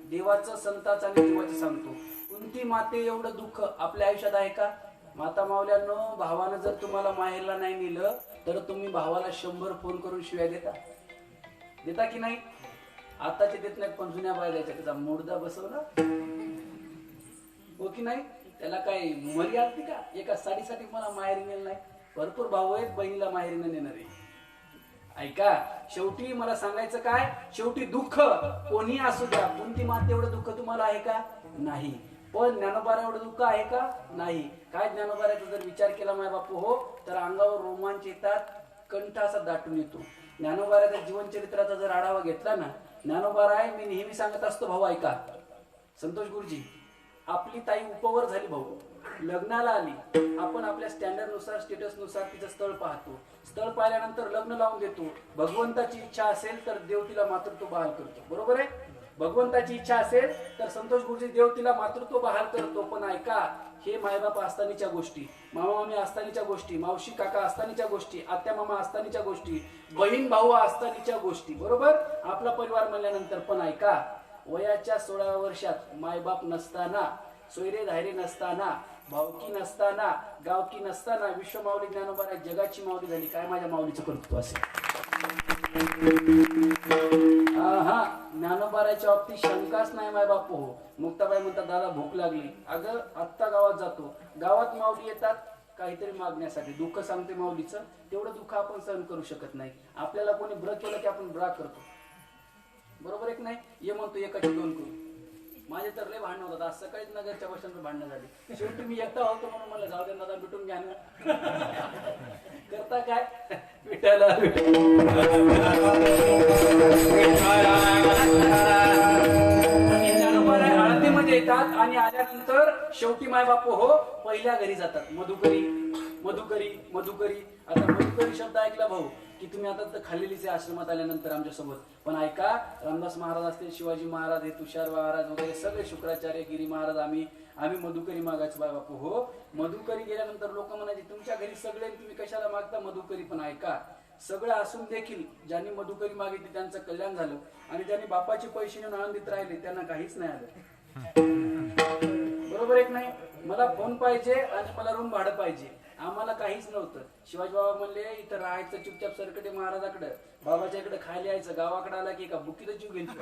देवाचं, संताचं आणि जीवाचं सांगतो. कोणती माते एवढं दुःख आपल्या आयुष्यात आहे का? माता मावल्यांनो, भावानं जर तुम्हाला माहेरला नाही नेलं तर तुम्ही भावाला 100 फोन करून शिव्या देता की नाही? आताचे देत नाहीत, पण जुन्या बाया द्यायच्या. त्याचा मुर्दा बसवला हो की नाही? त्याला काय मरी आलती का? एका साडीसाठी मला माहेरी नेलं नाही. भरपूर भाऊ आहेत बहिणीला माहेरीनं नेणारे. ऐका, शेवटी मला सांगायचं काय, शेवटी दुःख कोणी असू द्या, कोणती माते एवढं दुःख तुम्हाला आहे का? नाही. पण ज्ञानोबारा एवढं दुःख आहे का? नाही. काय ज्ञानोबाराचा जर विचार केला माय बापू हो, तर अंगावर रोमांच येतात, कंठ असा दाटून येतो. ज्ञानोबाराच्या जीवनचरित्राचा जर आढावा घेतला ना, ज्ञानोबाराय मी नेहमी सांगत असतो, भाऊ ऐका, संतोष गुरुजी, आपली ताई उपवर झाली भाऊ, लग्नाला आली. आपण आपल्या स्टँडर्ड नुसार, स्टेटस नुसार तिचं स्थळ पाहतो. स्थळ पाहिल्यानंतर लग्न लावून देतो. भगवंताची इच्छा असेल तर देव तिला मातृत्व बहाल करतो. बरोबर आहे? भगवंताची इच्छा असेल तर संतोष गुरुजी देव तिला मातृत्व बहाल करतो. पण ऐका, हे मायबाप असतानीच्या गोष्टी, मामा मामी असतानीच्या गोष्टी, मावशी काका असतानीच्या गोष्टी, आत्या मामा असतानीच्या गोष्टी, बहीण भाऊ असतानीच्या गोष्टी. बरोबर? आपला परिवार म्हणल्यानंतर. पण ऐका, वयाच्या 16व्या वर्षात मायबाप नसताना, सोयरे धायरे नसताना, भावकी नसताना, गावकी नसताना विश्व माऊली ज्ञानोबा जगाची माऊली झाली. काय माझ्या माऊलीचं कर्तृत्व असेल? हा, ज्ञानोबाराच्या बाबतीत शंकाच नाही माय बापू हो. मुक्ताबाई म्हणतात दादा भूक लागली. अगं आत्ता गावात जातो, गावात माऊली येतात काहीतरी मागण्यासाठी. दुःख सांगते माऊलीचं, तेवढं दुःख आपण सहन करू शकत नाही. आपल्याला कोणी ब्र केलं की आपण ब्रा करतो. बरोबर एक नाही? ये म्हणतो एकाचे 2 करू. माझे तर लय भांडण होतात. आज सकाळीच नगरच्या बसवर भांडणं झाली. शेवटी मी एकटा होतो म्हणून मला जाऊ दे दादा भेटून घ्या ना. करता काय विठाला आळंदीमध्ये येतात आणि आल्यानंतर शेवटी माय बापू हो पहिल्या घरी जातात. मधुकरी मधुकरी मधुकरी. आता मधुकरी शब्द ऐकला भाऊ की तुम्ही आता तर खाल्लेलीच आहे आश्रमात आल्यानंतर आमच्या सोबत. पण ऐका, रामदास महाराज असतील, शिवाजी महाराज, हे तुषार महाराज वगैरे सगळे, शुक्राचार्य, गिरी महाराज, आम्ही मधुकरी मागायचो बाय बापू हो. मधुकरी गेल्यानंतर लोक म्हणायचे तुमच्या घरी सगळे तुम्ही कशाला मागता मधुकरी. पण ऐका, सगळं असून देखील ज्यांनी मधुकरी मागितली त्यांचं कल्याण झालं आणि ज्यांनी बापाचे पैसे नेऊन आनंदित राहिले त्यांना काहीच नाही आलं. बरोबर एक नाही. मला फोन पाहिजे आणि मला रूम भाडं पाहिजे, आम्हाला काहीच नव्हतं. शिवाजी बाबा म्हणले इथं राहायचं चुपचाप सरकटे महाराजाकडे, बाबाच्या इकडे खायला यायचं. गावाकडे आला की का बुकीला जीव घेतली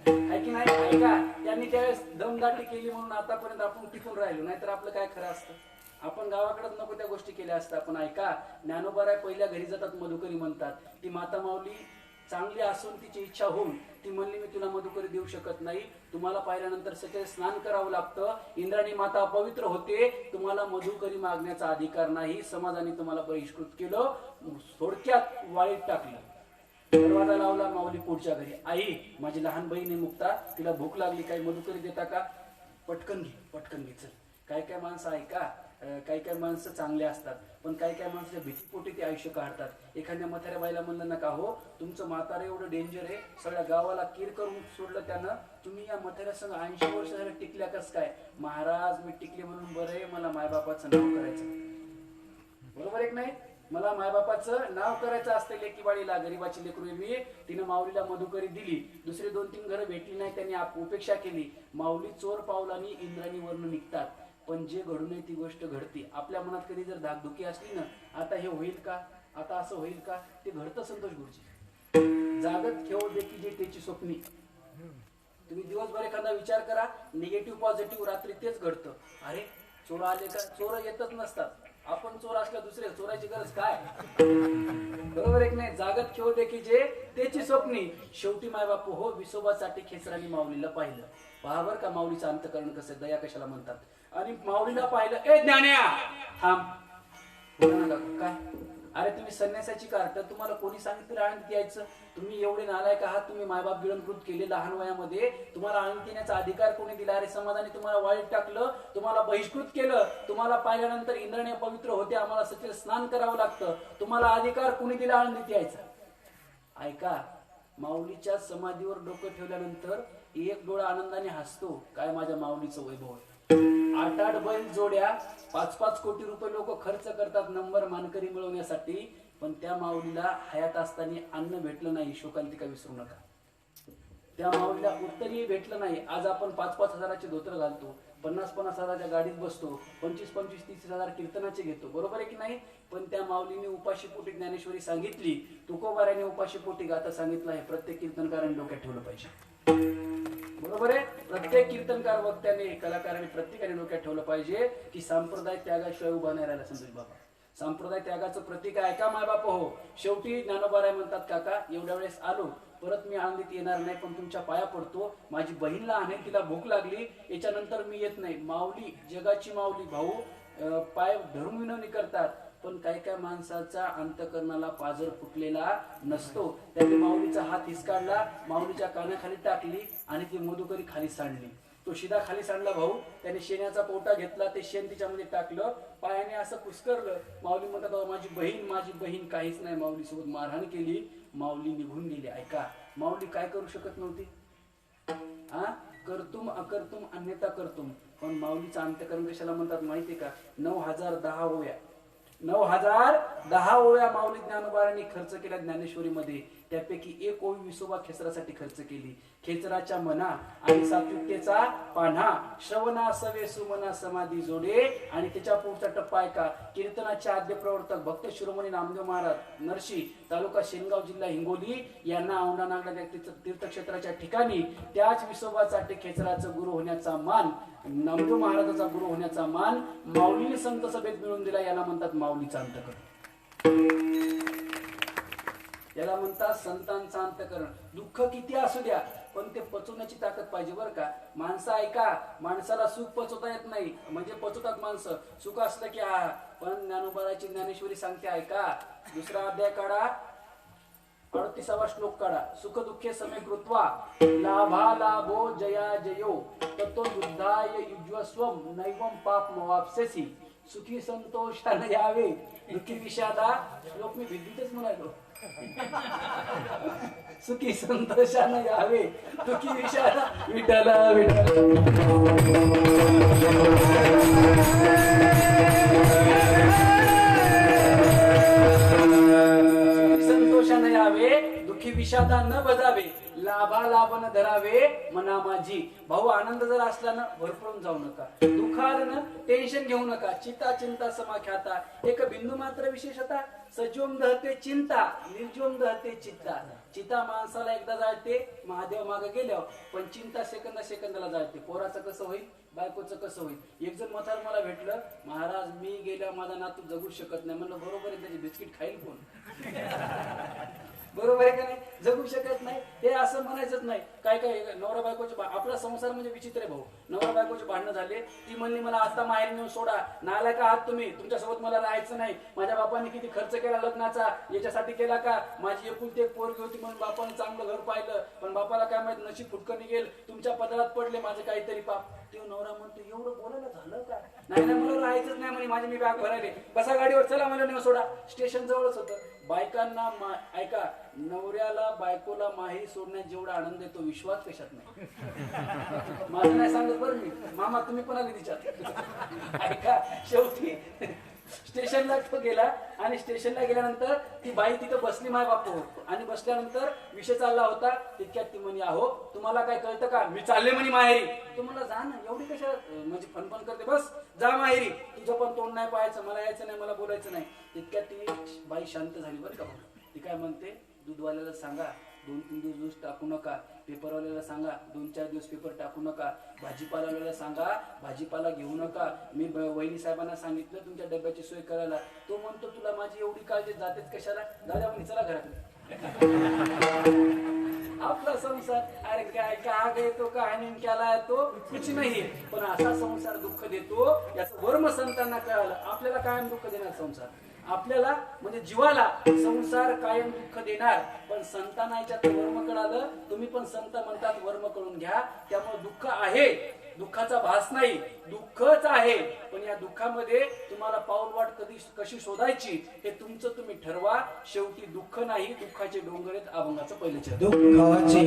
आहे की नाही. ऐका, त्यांनी त्यावेळेस दमदाटी केली म्हणून आतापर्यंत आपण टिकून राहिलो, नाहीतर आपलं काय खरं असतं. आपण गावाकडेच नको त्या गोष्टी केल्या असतात. पण ऐका, ज्ञानोबाराय पहिल्या घरी जातात, मधुकरी म्हणतात. ती माता माऊली चांगली असून तिची इच्छा होऊन ती म्हणली मी तुला मधुकरी देऊ शकत नाही, तुम्हाला पाहिल्यानंतर सकाळी स्नान करावं लागतं, इंद्राणी माता अपवित्र होते, तुम्हाला मधुकरी मागण्याचा अधिकार नाही, समाजाने तुम्हाला बहिष्कृत केलं, थोडक्यात वाळीत टाकलं. दरवाजा लावला, माऊली पुढच्या घरी. आई माझी लहान बहीण आहे मुक्ता, तिला भूक लागली, काही मधुकरी देता का. पटकन घे पटकन घे. चल, काय काय माणसं ऐका, काही काही माणसं चांगले असतात पण काही काही माणसाच्या भीतीपोटी ते आयुष्य काढतात. एखाद्या म्हाताऱ्या बाईला म्हणलं नका हो तुमचं म्हातारं एवढं डेंजर आहे, सगळ्या गावाला कीर करून सोडलं त्यानं, तुम्ही या म्हाताऱ्या संग 80 वर्ष झालं टिकल्या कस काय. महाराज मी टिकले म्हणून बरं आहे, मला मायबापाचं नाव करायचं. बरोबर एक नाही. मला मायबापाचं नाव करायचं असतं. लेकी बाळीला, गरीबाची लेकरू मी, तिनं माऊलीला मधुकरी दिली. दुसरे 2-3 घरं भेटली नाही, त्यांनी उपेक्षा केली. माऊली चोर पावलांनी इंद्राणी वर्ण निघतात. पण जे घडू नये ती गोष्ट घडते. आपल्या मनात कधी जर धाकधुकी असली ना, आता हे होईल का, आता असं होईल का, ते घडतं. संतोष गुरुजी जागत ठेव देखी जे त्याची स्वप्नी. तुम्ही दिवसभर एखादा विचार करा, निगेटिव्ह पॉझिटिव्ह, रात्री तेच घडतं. अरे चोर आले का, चोर येतच नसतात. आपण चोर असल्या दुसरे चोराची गरज काय. बरोबर एक नाही. जागत ठेव देखी जे त्याची स्वप्नी. शेवटी मायबापू हो विसोबासाठी खेचराने माऊलीला पाहिलं. पहा बर का माऊलीचं अंतकरण कसं, दया कशाला म्हणतात. आणि माऊलीला पाहिलं, ए ज्ञान्या थांब. काय अरे तुम्ही संन्यासाची कार्ट, तुम्हाला कोणी सांगितलं आळंदीत यायचं. तुम्ही एवढे नालायक आहात, तुम्ही मायबाप गिळंकृत केले लहान वयामध्ये, तुम्हाला आळंदीत येण्याचा अधिकार कोणी दिला. अरे समाजाने तुम्हाला वाळीत टाकलं, तुम्हाला बहिष्कृत केलं, तुम्हाला पाहिल्यानंतर इंद्राणी पवित्र होते, आम्हाला सचेल स्नान करावं लागतं, तुम्हाला अधिकार कोणी दिला आळंदीत यायचा. ऐका, माऊलीच्या समाधीवर डोकं ठेवल्यानंतर एक डोळा आनंदाने हसतो, काय माझ्या माऊलीचं वैभव. 8-8 बैल जोड्या, 5-5 कोटी रुपये लोक खर्च करतात नंबर मानकरी मिळवण्यासाठी, पण त्या माऊलीला हयात असताना अन्न भेटलं नाही. शोकांतिका विसरू नका. त्या माऊलीला उत्तरही भेटलं नाही. आज आपण 5-5 हजाराचे धोतर घालतो, 50-50 हजाराच्या गाडीत बसतो, 25-25-30 हजार कीर्तनाचे घेतो. बरोबर आहे की नाही. पण त्या माऊलीने उपाशी पोटी ज्ञानेश्वरी सांगितली, तुकोबाराने उपाशी पोटी गाता सांगितलं. आहे प्रत्येक कीर्तनकाराने डोक्यात ठेवलं पाहिजे. बरोबर आहे. प्रत्येक कीर्तनकार वक्त्याने, कलाकाराने, प्रत्येकाने डोक्यात ठेवलं पाहिजे की संप्रदाय त्यागाशिवाय उभा नाही राहिला. संतोष बाबा संप्रदाय त्यागाचं प्रतीक आहे का मायबाप हो. शेवटी ज्ञानोबाराय म्हणतात, काका एवढ्या वेळेस आलो, परत मी आळंदीत येणार नाही, पण तुमच्या पाया पडतो. माझी बहीण लहान आहे, तिला भूक लागली, याच्यानंतर मी येत नाही. माऊली जगाची माऊली भाऊ पाय धरून विनवणी करतात. पण काही काय माणसाचा अंतकरणाला पाजर फुटलेला नसतो. त्याने माऊलीचा हात हिसकाडला, माऊलीच्या कानाखाली टाकली आणि ती मधुकरी खाली सांडली. तो शिदा खाली सांडला भाऊ. त्याने शेण्याचा पोटा घेतला, ते शेण तिच्यामध्ये टाकलं, पायाने असं पुस्करलं. माऊली म्हणतात माझी बहीण काहीच नाही. माऊली सोबत मारहाण केली, माऊली निघून गेली. ऐका, माऊली काय करू शकत नव्हती. करतुम अकर्तुम अन्यथा करतुम. पण माऊलीचं अंतकरण कशाला म्हणतात माहितीये का. 9010 ओव्या, 9010 ओव्या माऊली ज्ञानोबारांनी खर्च केल्या ज्ञानेश्वरीमध्ये. त्यापैकी एक ओवी विसोबा खेचरासाठी खर्च केली. खेचराच्या मना आणि सात्विकतेचा पान्हा, श्रवणा सवे सुमना समाधी जोडे. आणि त्याच्या पुढचा टप्पा ऐका. कीर्तनाचे आद्य प्रवर्तक भक्त शिरोमणी नामदेव महाराज नरशी, तालुका शेनगाव, जिल्हा हिंगोली यांना औंढा नागनाथ तीर्थक्षेत्राच्या ठिकाणी त्याच विसोबासाठी खेचराचं गुरु होण्याचा मान, नामदेव महाराजाचा गुरु होण्याचा मान माऊलीने संत सभेत मिळवून दिला. याला म्हणतात माऊलीचा अंतकरण. याला म्हणतात संतांचा अंतकरण. दुःख किती असू द्या, पण ते पचवण्याची ताकद पाहिजे बरं का. माणसं ऐका, माणसाला सुख पचवता येत नाही, म्हणजे पचवतात माणसं सुख असलं की हा. पण ज्ञानोबाची ज्ञानेश्वरी सांगते ऐका, दुसरा अध्याय काढा, 38वा श्लोक काढा. सुख दुःखे समे कृत्वा लाभा लाभो जया जयो ततो युद्धाय युज्वस्वम नैवम पाप मवाप्स्यसि. सुखी संतोषाने यावे दुःखी विषादा. श्लोक मी भिंतीतच म्हणालो. सुखी संतोषाने यावे दुःखी विषादा. विठ्ठल संतोषाने यावे दुःखी विषादा न बजावे लाभा लाभ न धरावे मना माझी. भाऊ आनंद जर असला ना भरपूर जाऊ नका, दुःख आलं ना टेन्शन घेऊ नका. चिता चिंता समाख्याता एक बिंदू मात्र विशेषता. सजोम दहते चिंता निर्जोम दहते चित्ता. चिता माणसाला एकदा जाळते महादेव मागे गेल्यावर, पण चिंता सेकंदाला जाळते. पोराचं कसं होईल, बायकोचं कसं होईल. एक जण म्हातार मला भेटलं, महाराज मी गेल्या माझा नातू जगू शकत नाही. म्हणलं बरोबर आहे, त्याची बिस्किट खाईल कोण. बरोबर आहे का नाही, जगू शकत नाही हे असं म्हणायचंच नाही. काय काय नवरा बायकोचे आपला संसार म्हणजे विचित्र आहे भाऊ. नवरा बायकोचे भांडणं झाले, ती म्हणली मला आता माहेर नेऊन सोडा, नालायक का आहात तुम्ही, तुमच्यासोबत मला राहायचं नाही. माझ्या बापाने किती खर्च केला लग्नाचा, याच्यासाठी केला का. माझी एकुलती एक पोरगी होती म्हणून बापाने चांगलं घर पाहिलं, पण बापाला काय माहित नशीब फुटकं निघेल, तुमच्या पदरात पडले माझे काहीतरी पाप. तो नवरा म्हणतो एवढं बोलायला झालं का. नाही मला राहायचंच नाही म्हणे, माझे मी बॅग भरायले, बसा गाडीवर, चला मला नेऊन सोडा. स्टेशन जवळच होतं. बायकांना ऐका, नवऱ्याला बायकोला माहेरी सोडण्यात जेवढा आनंद येतो विश्वास कशात नाही. माझं नाही सांगत बरं मी, मामा तुम्ही पण आले तिच्यात. ऐका, शेवटी स्टेशनला तो गेला आणि स्टेशनला गेल्यानंतर ती बाई तिथं बसली माय बापू, आणि बसल्यानंतर विषय चालला होता. तितक्यात ती म्हणे अहो तुम्हाला काय कळतं का, मी चालले म्हणे माहेरी. तो म्हणला जा ना, एवढी कशा म्हणजे फनफन करते, बस जा माहेरी, तुझं पण तोंड नाही पाहायचं, मला यायचं नाही, मला बोलायचं नाही. तितक्यात ती बाई शांत झाली बरं का. ती काय म्हणते, दूधवाल्याला सांगा 2-3 दिवस दूध टाकू नका, पेपरवाल्याला सांगा 2-4 दिवस पेपर टाकू नका, भाजीपालावाल्याला सांगा भाजीपाला घेऊ नका. मी वहिनी साहेबांना सांगितलं तुमच्या डब्याची सोय करायला. तो म्हणतो तुला माझी एवढी काळजी, जातेच कशाला, दादा म्हणे चला घरात. आपला संसार अरे काय का येतो का केला येतो कुछ नाही, पण असा संसार दुःख देतो याचं वर्म संतांना कळालं. आपल्याला कायम दुःख देणार संसार, आपल्याला म्हणजे जीवाला संसार कायम दुःख देणार, पण संतांना याच्यात वर्म कळालं. तुम्ही पण संत म्हणतात वर्म कळून घ्या. त्यामुळे दुःख आहे, दुःखाचा भास नाही, दुःखच आहे. पण या दुःखामध्ये तुम्हाला पाऊलवाट कशी शोधायची हे तुमचं तुम्ही ठरवा. शेवटी दुःख नाही, दुःखाचे डोंगर आहेत. अभंगाचं पहिलं चरण. दुःखाचे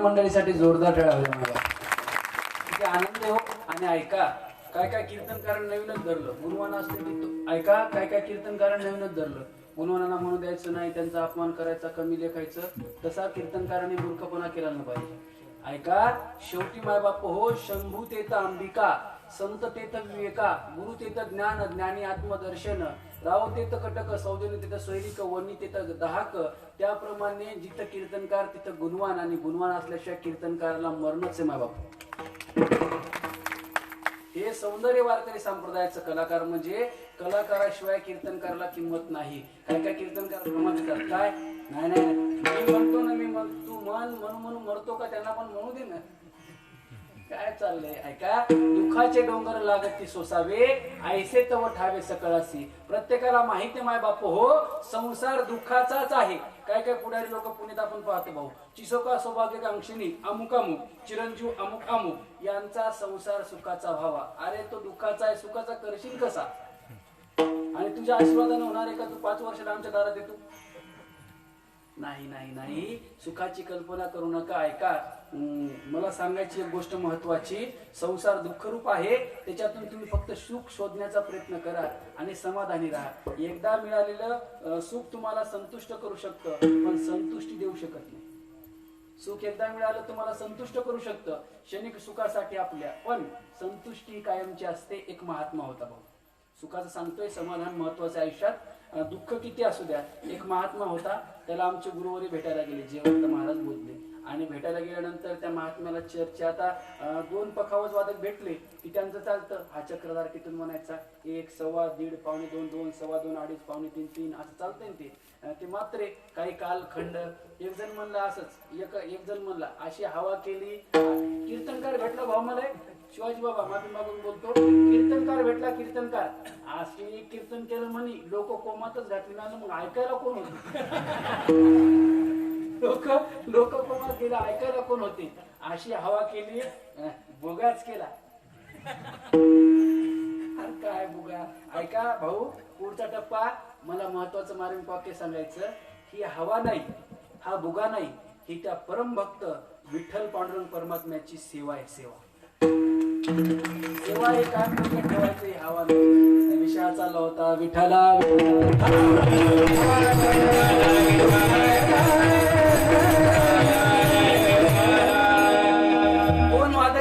मंडळीसाठी जोरदार टाळ्या वाजवा मला. किती आनंद आहे हो. आणि ऐका, काय काय कीर्तनकार नवीनच धरलं गुणवान असते की ऐका, काय काय कीर्तनकार नवीनच धरलं गुणवानांना म्हणू द्यायचं नाही, त्यांचा अपमान करायचा, कमी लेखायचं. तसा कीर्तनकारांनी मूर्खपणा केला न पाहिजे. ऐका, शेवटी मायबाप हो, शंभू तेथ अंबिका, संत तेथ विवेका, गुरु तेथ ज्ञान, ज्ञानी आत्मदर्शन, राव तेथ कटक, सौजन्य तेथ सैनिक, वनी तेथ दहाक. त्याप्रमाणे जिथं कीर्तनकार तिथं गुणवान, आणि गुणवान असल्याशिवाय कीर्तनकाराला मरणच आहे मायबाप. हे सौंदर्य वारकरी संप्रदायाचं कलाकार म्हणजे कलाकाराशिवाय कीर्तनकाराला किंमत नाही. काय काय कीर्तनकार म्हणतात काय, नाही नाही मी म्हणतो ना, मी तू म्हण म्हणून म्हणून मरतो का, त्यांना पण म्हणू दे ना. काय चाललंय ऐका, दुःखाचे डोंगर लागती सोसावे, ऐसे तव ठावे सकळासी. प्रत्येकाला माहिती माय बाप हो, संसार दुःखाचाच आहे. काय काय पुढारी लोक पुण्यात आपण पाहतो भाऊ, चिसोका सौभाग्य अंशिनी अमुक अमुक, चिरंजीव अमुक अमुक, यांचा संसार सुखाचा व्हावा. अरे तो दुःखाचा आहे, सुखाचा करशील कसा? आणि तुझ्या आशीर्वादाने होणार आहे का? तू 5 वर्षाला आमच्या दारात येतो? नाही नाही नाही, सुखाची कल्पना करू नका. ऐका, मला सांगायची एक गोष्ट महत्वाची, संसार दुःखरूप आहे, त्याच्यातून तुम्ही फक्त सुख शोधण्याचा प्रयत्न करा आणि समाधानी राहा. एकदा मिळालेलं सुख तुम्हाला संतुष्ट करू शकतं, पण संतुष्टी देऊ शकत नाही. सुख एकदा मिळालं तुम्हाला संतुष्ट करू शकतं क्षणिक सुखासाठी आपल्या, पण संतुष्टी कायमची असते. एक महात्मा होता भाऊ, सुखाचं सांगतोय, समाधान महत्वाचं आयुष्यात, दुःख किती असू द्या. एक महात्मा होता, त्याला आमचे गुरुवारी भेटायला गेले, जयवंत महाराज बोलले. आणि भेटायला गेल्यानंतर त्या महात्म्याला चर्चा, आता 2 पखावज वादक भेटले की त्यांचं चालतं. हा चक्रधार कितून म्हणायचा, 1, सव्वा, दीड, पावणे 2, 2, सव्वा 2, अडीच, पावणे 3, 3 असं चालतंय ते मात्र काही कालखंड. एक जण म्हणला असंच, एक जण म्हणला अशी हवा केली. कीर्तनकार भेटला भाऊ मला, शिवाजी बाबा माफी मागून बोलतो, कीर्तनकार भेटला, कीर्तनकार अशी कीर्तन केलं म्हणी, लोक कोमातच घातली ना, मग ऐकायला कोण होते? लोक कोमात गेला, ऐकायला कोण होते? अशी हवा केली, बुगाच केला. अरे काय बुगा. ऐका भाऊ, पुढचा टप्पा मला महत्वाचं मार्मिक वाक्य सांगायचं, ही हवा नाही, हा बुगा नाही, ही त्या परमभक्त विठ्ठल पांडुरंग परमात्म्याची सेवा आहे. सेवा हे काम करून ठेवायचं, हवा नाही. विषय चालला होता विठ्ठला.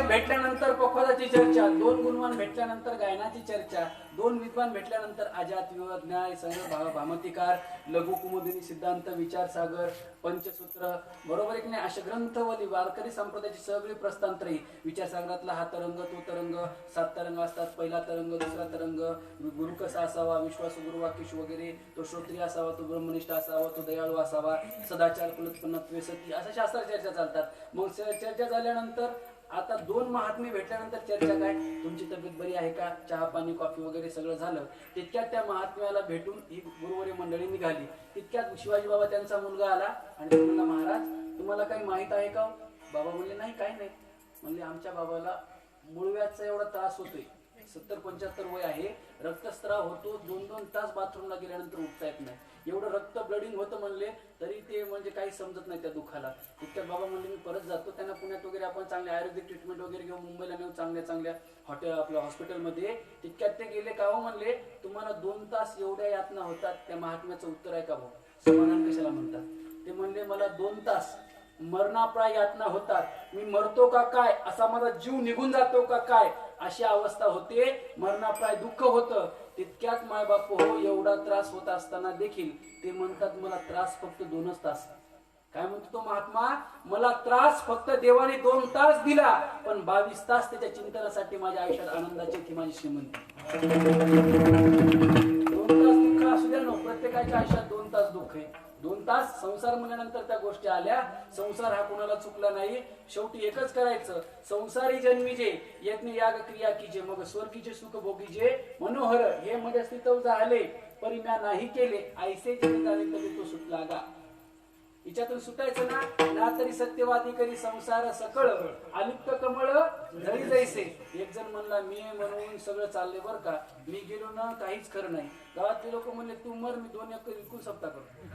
भेटल्यानंतर पखवाजाची चर्चा, 2 गुणवान भेटल्यानंतर गायनाची चर्चा, 2 विद्वान भेटल्यानंतर अजात, विवद, न्याय, संग्रह, भामतिकार, लघु कुमुदिनी, सिद्धांत, विचारसागर, पंचसूत्र, बरोबर की नाही, असे ग्रंथवली वारकरी संप्रदायाची सगळी प्रस्थांतरे. विचारसागरातला हा तरंग, तो तरंग, 7 तरंग असतात. पहिला तरंग, दुसरा तरंग, गुरु कसा असावा, विश्वास गुरुवाक्यश वगैरे, तो श्रोत्रिय असावा, तो ब्रह्मनिष्ठ असावा, तो दयाळू असावा, सदाचार, कुलत्पन्नत्वे, सती, अशा शास्त्र चर्चा चालतात. मग चर्चा झाल्यानंतर आता 2 महात्मे भेटल्यानंतर चर्चा काय, तुमची तब्येत बरी आहे का, चहा पाणी कॉफी वगैरे सगळं झालं. तितक्यात त्या महात्म्याला भेटून ही गुरुवारी मंडळी निघाली. तितक्यात शिवाजी बाबा त्यांचा मुलगा आला आणि तो म्हणला, महाराज तुम्हाला काही माहित आहे का? बाबा म्हणले, नाही काही नाही. म्हणले, आमच्या बाबाला मुळव्याचा एवढा त्रास होतोय, 70-75 वय आहे, रक्तस्राव होतो, 2-2 तास बाथरूमला गेल्यानंतर उठता येत नाही, एवढं रक्त ब्लडिंग होतं म्हणले, तरी ते म्हणजे काही समजत नाही त्या दुःखाला. तितक्यात बाबा म्हणले, मी परत जातो, त्यांना पुण्यात वगैरे आपण चांगले आयुर्वेदिक ट्रीटमेंट वगैरे घेऊन मुंबईला नेऊ, चांगल्या आपल्या हॉस्पिटलमध्ये. तितक्यात ते गेले का हो, म्हणले तुम्हाला 2 तास एवढ्या यातना होतात, त्या महात्म्याचं उत्तर आहे का भाऊ, समाधान कशाला म्हणतात? ते म्हणले, मला 2 तास मरणाप्राय यातना होतात, मी मरतो का काय, असा माझा जीव निघून जातो का काय, अशी अवस्था होते, मरणाप्राय दुःख होतं. तितक्यात माय बाप हो, एवढा त्रास होत असताना देखील ते म्हणतात, मला त्रास फक्त 2च तास. काय म्हणतो तो महात्मा, मला त्रास फक्त देवाने 2 तास दिला, पण 22 तास त्याच्या चिंतनासाठी माझ्या आयुष्यात आनंदाची ती माझी श्रीमंती. 2 तास दुःख असू द्या ना, प्रत्येकाच्या आयुष्यात 2 तास दुःख आहे. 2 तास संसार म्हणल्यानंतर त्या गोष्टी आल्या. संसार हा कोणाला चुकला नाही, शेवटी एकच करायचं, संसारी जन्मीजे यज्ञ याग क्रिया कीजे, मग स्वर्गीचे सुख भोगीजे, मनोहर हे मध्ये स्थितव झाले, परिम्या नाही केले, ऐसे जरी झाले तरी तो सुटला गा. हिच्यातून सुटायचं ना तरी सत्यवादी करी संसार सकळ, अलिप्त कमळ झरी जैसे. एक जण म्हणला, मी म्हणून सगळं चाललंय बर का, मी गेलो ना काहीच खरं नाही. गावातले लोक म्हणले, तू मर, मी 2 एकर विकून सप्ता करतो.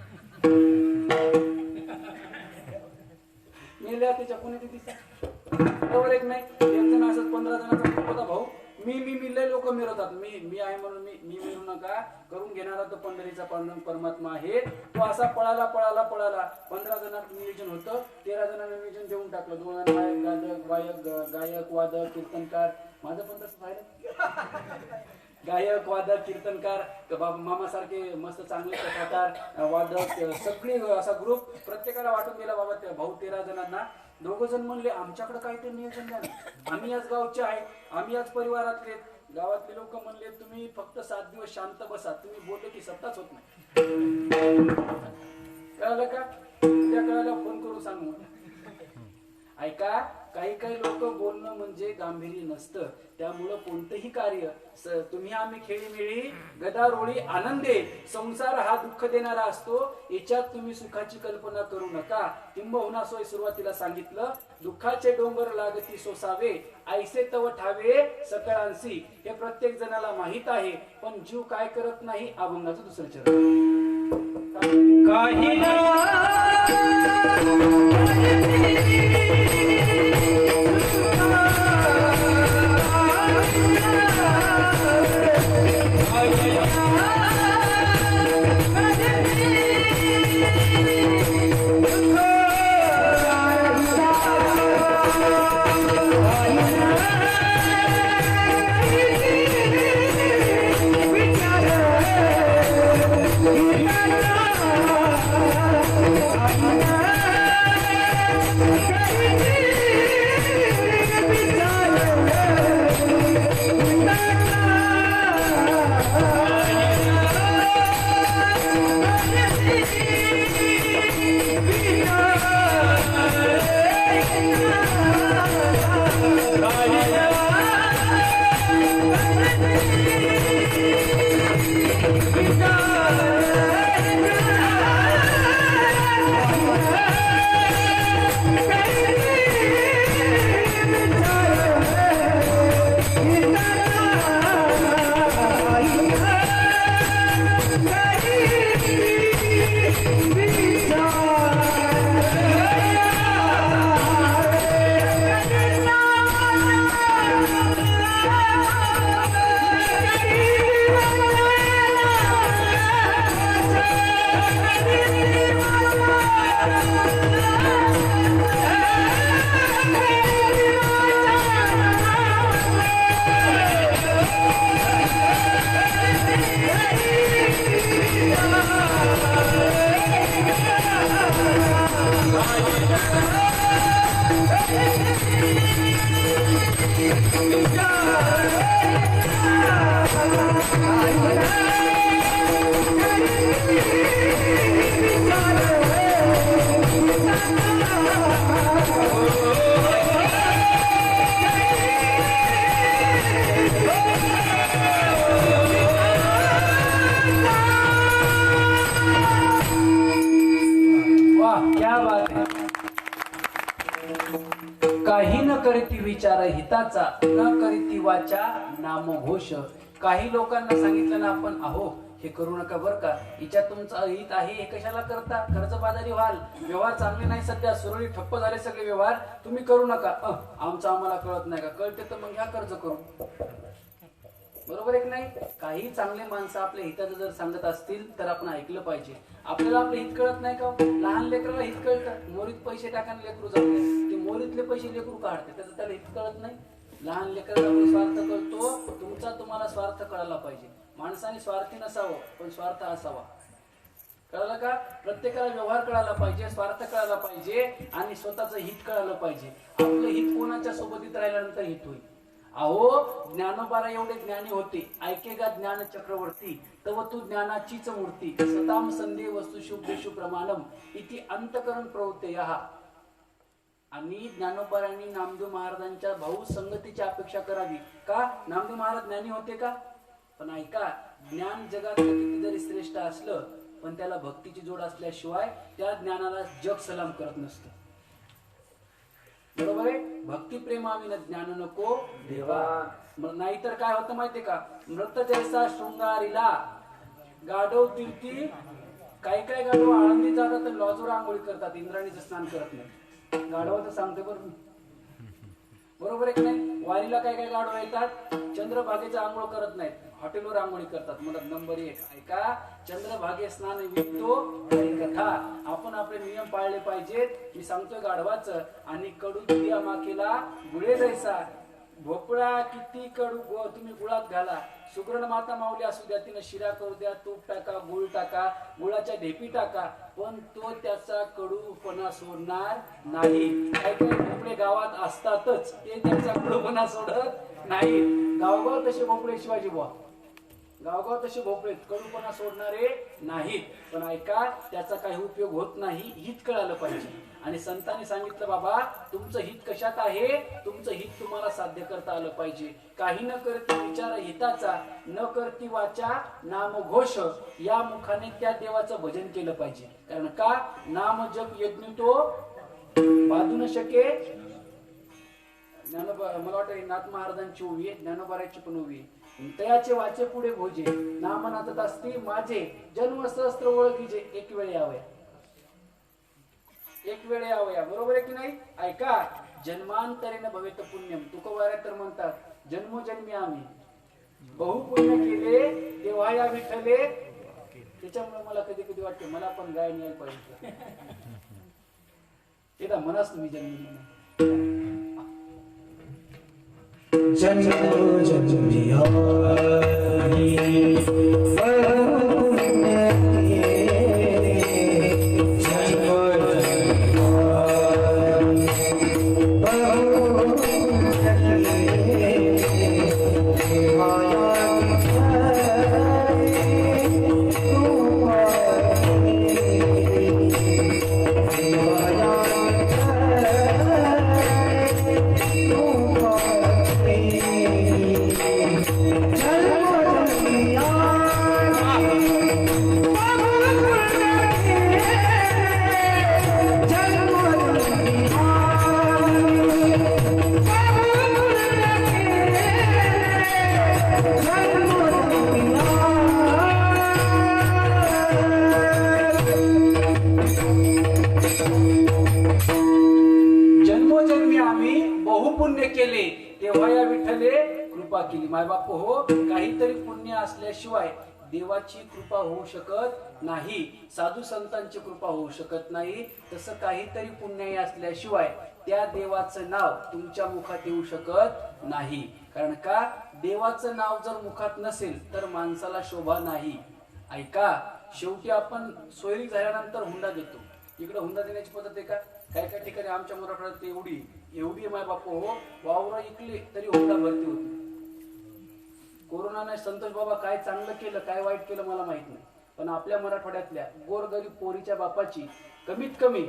मेल्या त्याच्या कोणी ते दिसत बरोबर एक नाही. एक जण असं 15 जणांचा ग्रुप होता भाऊ. मी लय लोक मिरवतात. मी आहे म्हणून मी मिरू नका. करून घेणारा तो पंढरीचा परमात्मा आहे. तो असा पळाला 15 जणांचं नियोजन होतं. 13 जणांना नियोजन देऊन टाकलं. 2 जण गायक वादक कीर्तनकार. माझं पण तसं पाहिलं. गायक वादक कीर्तनकार मामासारखे मस्त चांगले कथाकार वादक सगळी असा ग्रुप प्रत्येकाला वाटून दिला बाबा. त्या भाऊ 13 जणांना 2 जण म्हणले आमच्याकडे काय ते नियोजन द्या ना. आम्ही याच गावचे आहे. आम्ही याच परिवारातले. गावातले लोक म्हणले तुम्ही फक्त 7 दिवस शांत बसा. तुम्ही बोलले की सत्ताच होत नाही. कळलं का? उद्या कळायला फोन करून सांगू. ऐका काही लोक बोलणं म्हणजे गांभीर्य नसतं. त्यामुळं कोणतंही कार्य तुम्ही आम्ही खेळीमेळी गदारोळी आनंदे संसार हा दुःख देणारा असतो. याच्यात तुम्ही सुखाची कल्पना करू नका. किंबहुना सोय सुरुवातीला सांगितलं दुःखाचे डोंगर लागती सोसावे ऐसे तव ठावे सकळांसी. हे प्रत्येक जणाला माहित आहे. पण जीव काय करत नाही अभंगाचं दुसरं चरण. काही ना काही न करीती विचार हिताचा न करीती वाचा नामघोष. काही लोकांना सांगितलं ना आपण अहो हे करू नका बर का. हिच्यात तुमचं हित आहे हे कशाला करता. कर्जबाजारी व्हाल. व्यवहार चांगले नाही सध्या. सुरळीत ठप्प झाले सगळे व्यवहार. तुम्ही करू नका. आमचं आम्हाला कळत नाही का. कळते तर मग घ्या कर्ज करून. बरोबर एक नाही. काही चांगले माणसं आपल्या हिताचं जर सांगत असतील तर आपण ऐकलं पाहिजे. आपल्याला आपलं हित कळत नाही का. लहान लेकराला हित कळतं. मोरीत पैसे टाकायला लेकरू जाते. ते मोरीतले पैसे लेकरू काढते. त्याचं त्याला हित कळत नाही. लहान लेकराला आपण स्वार्थ कळतो. तुमचा तुम्हाला स्वार्थ कळायला पाहिजे. माणसाने स्वार्थी नसावं पण स्वार्थ असावा. कळलं का. प्रत्येकाला व्यवहार कळायला पाहिजे. स्वार्थ कळायला पाहिजे आणि स्वतःचं हित कळायला पाहिजे. आपलं हित कोणाच्या सोबतीत राहिल्यानंतर हित होईल. अहो ज्ञानोबारा एवढे ज्ञानी होते. ऐकेगा ज्ञान चक्रवर्ती तव तू ज्ञानाचीच मूर्ती. सताम संधे वस्तु शुभ्रेषु प्रमाणम इति अंतकरण प्रवृत्तयः. आणि ज्ञानोबारांनी नामदेव महाराजांच्या भाऊ संगतीची अपेक्षा करावी का. नामदेव महाराज ज्ञानी होते का. पण ऐका ज्ञान जगात किती जरी श्रेष्ठ असलं पण त्याला भक्तीची जोड असल्याशिवाय त्या ज्ञानाला जग सलाम करत नसतं. बरोबर आहे. भक्ती प्रेमाविन ज्ञान नको देवा. नाहीतर काय होतं माहितीये का. मृत जैसा शृंगारीला गाढव तीर्थी. काही गाढव आळंदीत जातात तर लॉजवर आंघोळी करतात. इंद्राणीचं स्नान करत नाही. गाढवा तर सांगते बरं मी. बरोबर आहे की नाही? वारीला काय काय गाढव येतात, चंद्रभागेचा आंघोळ करत नाहीत, हॉटेलवर आंघोळी करतात. म्हणतात नंबर 1 ऐका, चंद्रभागे स्नान विकतो कथा. आपण आपले नियम पाळले पाहिजेत. मी सांगतोय गाढवाचं. आणि कडू दिया माकेला गुळे जायचा. भोपळा किती कडू तुम्ही गुळात घाला, सुगरण माता माऊली असू द्या, तिने शिरा करू द्या, तूप टाका, गुळ टाका, गुळाच्या ढेपी टाका, पण तो त्याचा कडूपणा सोडणार नाही. काही काही भोपळे गावात असतातच, ते त्याचा कडूपणा सोडत नाही. गावगाव तसे भोपळे शिवाजी बुवा, गावगाव तसे भोपळे कडूपणा सोडणारे नाहीत. पण ऐका, त्याचा काही उपयोग होत नाही, हित कळालं पाहिजे. आणि संतांनी सांगितलं बाबा, तुमचं हित कशात आहे? तुमचं हित तुम्हाला साध्य करता आलं पाहिजे. काही न करती विचार हिताचा, न करती वाचा नामघोष, या मुखाने त्या देवाचं भजन केलं पाहिजे. कारण का? नाम जप यज्ञ तो बाधू न शके. मला वाटतं नाथ महाराजांची ओवी आहे, ज्ञानोबाराची पण ओवी आहे. तयाचे वाचे पुढे भोजे, नामनाथत असती माझे, जन्म सहस्त्र ओळखीचे, एक वेळ यावया, एक वेळ यावया. बरोबर आहे की नाही? ऐका, जन्मांतरेन भवेत पुण्यम. तुकोबाराय तर म्हणतात, जन्मोजन्मी आम्ही बहुपुण्य केले, तेव्हा या विठ्ठले. त्याच्यामुळे मला कधी कधी वाटते मला पण गायन यायला पाहिजे. एकदा मनाच तुम्ही जन्म केले, तेव्हा या विठ्ठले कृपा केली. मायबाप हो, काहीतरी पुण्य असल्याशिवाय देवाची कृपा होऊ शकत नाही, साधू संतांची कृपा होऊ शकत नाही. तसं काहीतरी पुण्य असल्याशिवाय त्या देवाचं नाव तुमच्या मुखात येऊ शकत नाही. कारण का? देवाचं नाव जर मुखात नसेल तर माणसाला शोभा नाही. ऐका, शेवटी आपण सोयरीक झाल्यानंतर हुंडा देतो. इकडे हुंडा देण्याची पद्धत आहे का? काही काही ठिकाणी आमच्या मराठवाड्यात एवढी माय बाप हो, वावर इकली तरी हुंडा भरती होती. कोरोनाने संतोष बाबा काय चांगलं केलं काय वाईट केलं मला माहित नाही, पण आपल्या मराठवाड्यातल्या गोरगरीब पोरीच्या बापाची कमीत कमी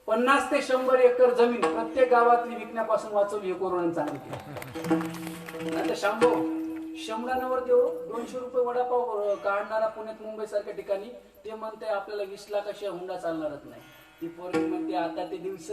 50 ते 100 एकर जमीन प्रत्येक गावातली विकण्यापासून वाचवली. हे कोरोनाने चांगलं केलं. नंतर शंभरावर देऊ 200 रुपये वडापाव काढणारा पुण्यात मुंबई सारख्या ठिकाणी ते म्हणते आपल्याला 20 लाखाशिवाय हुंडा चालणारच नाही. ती पोरगी म्हणते आता ते दिवस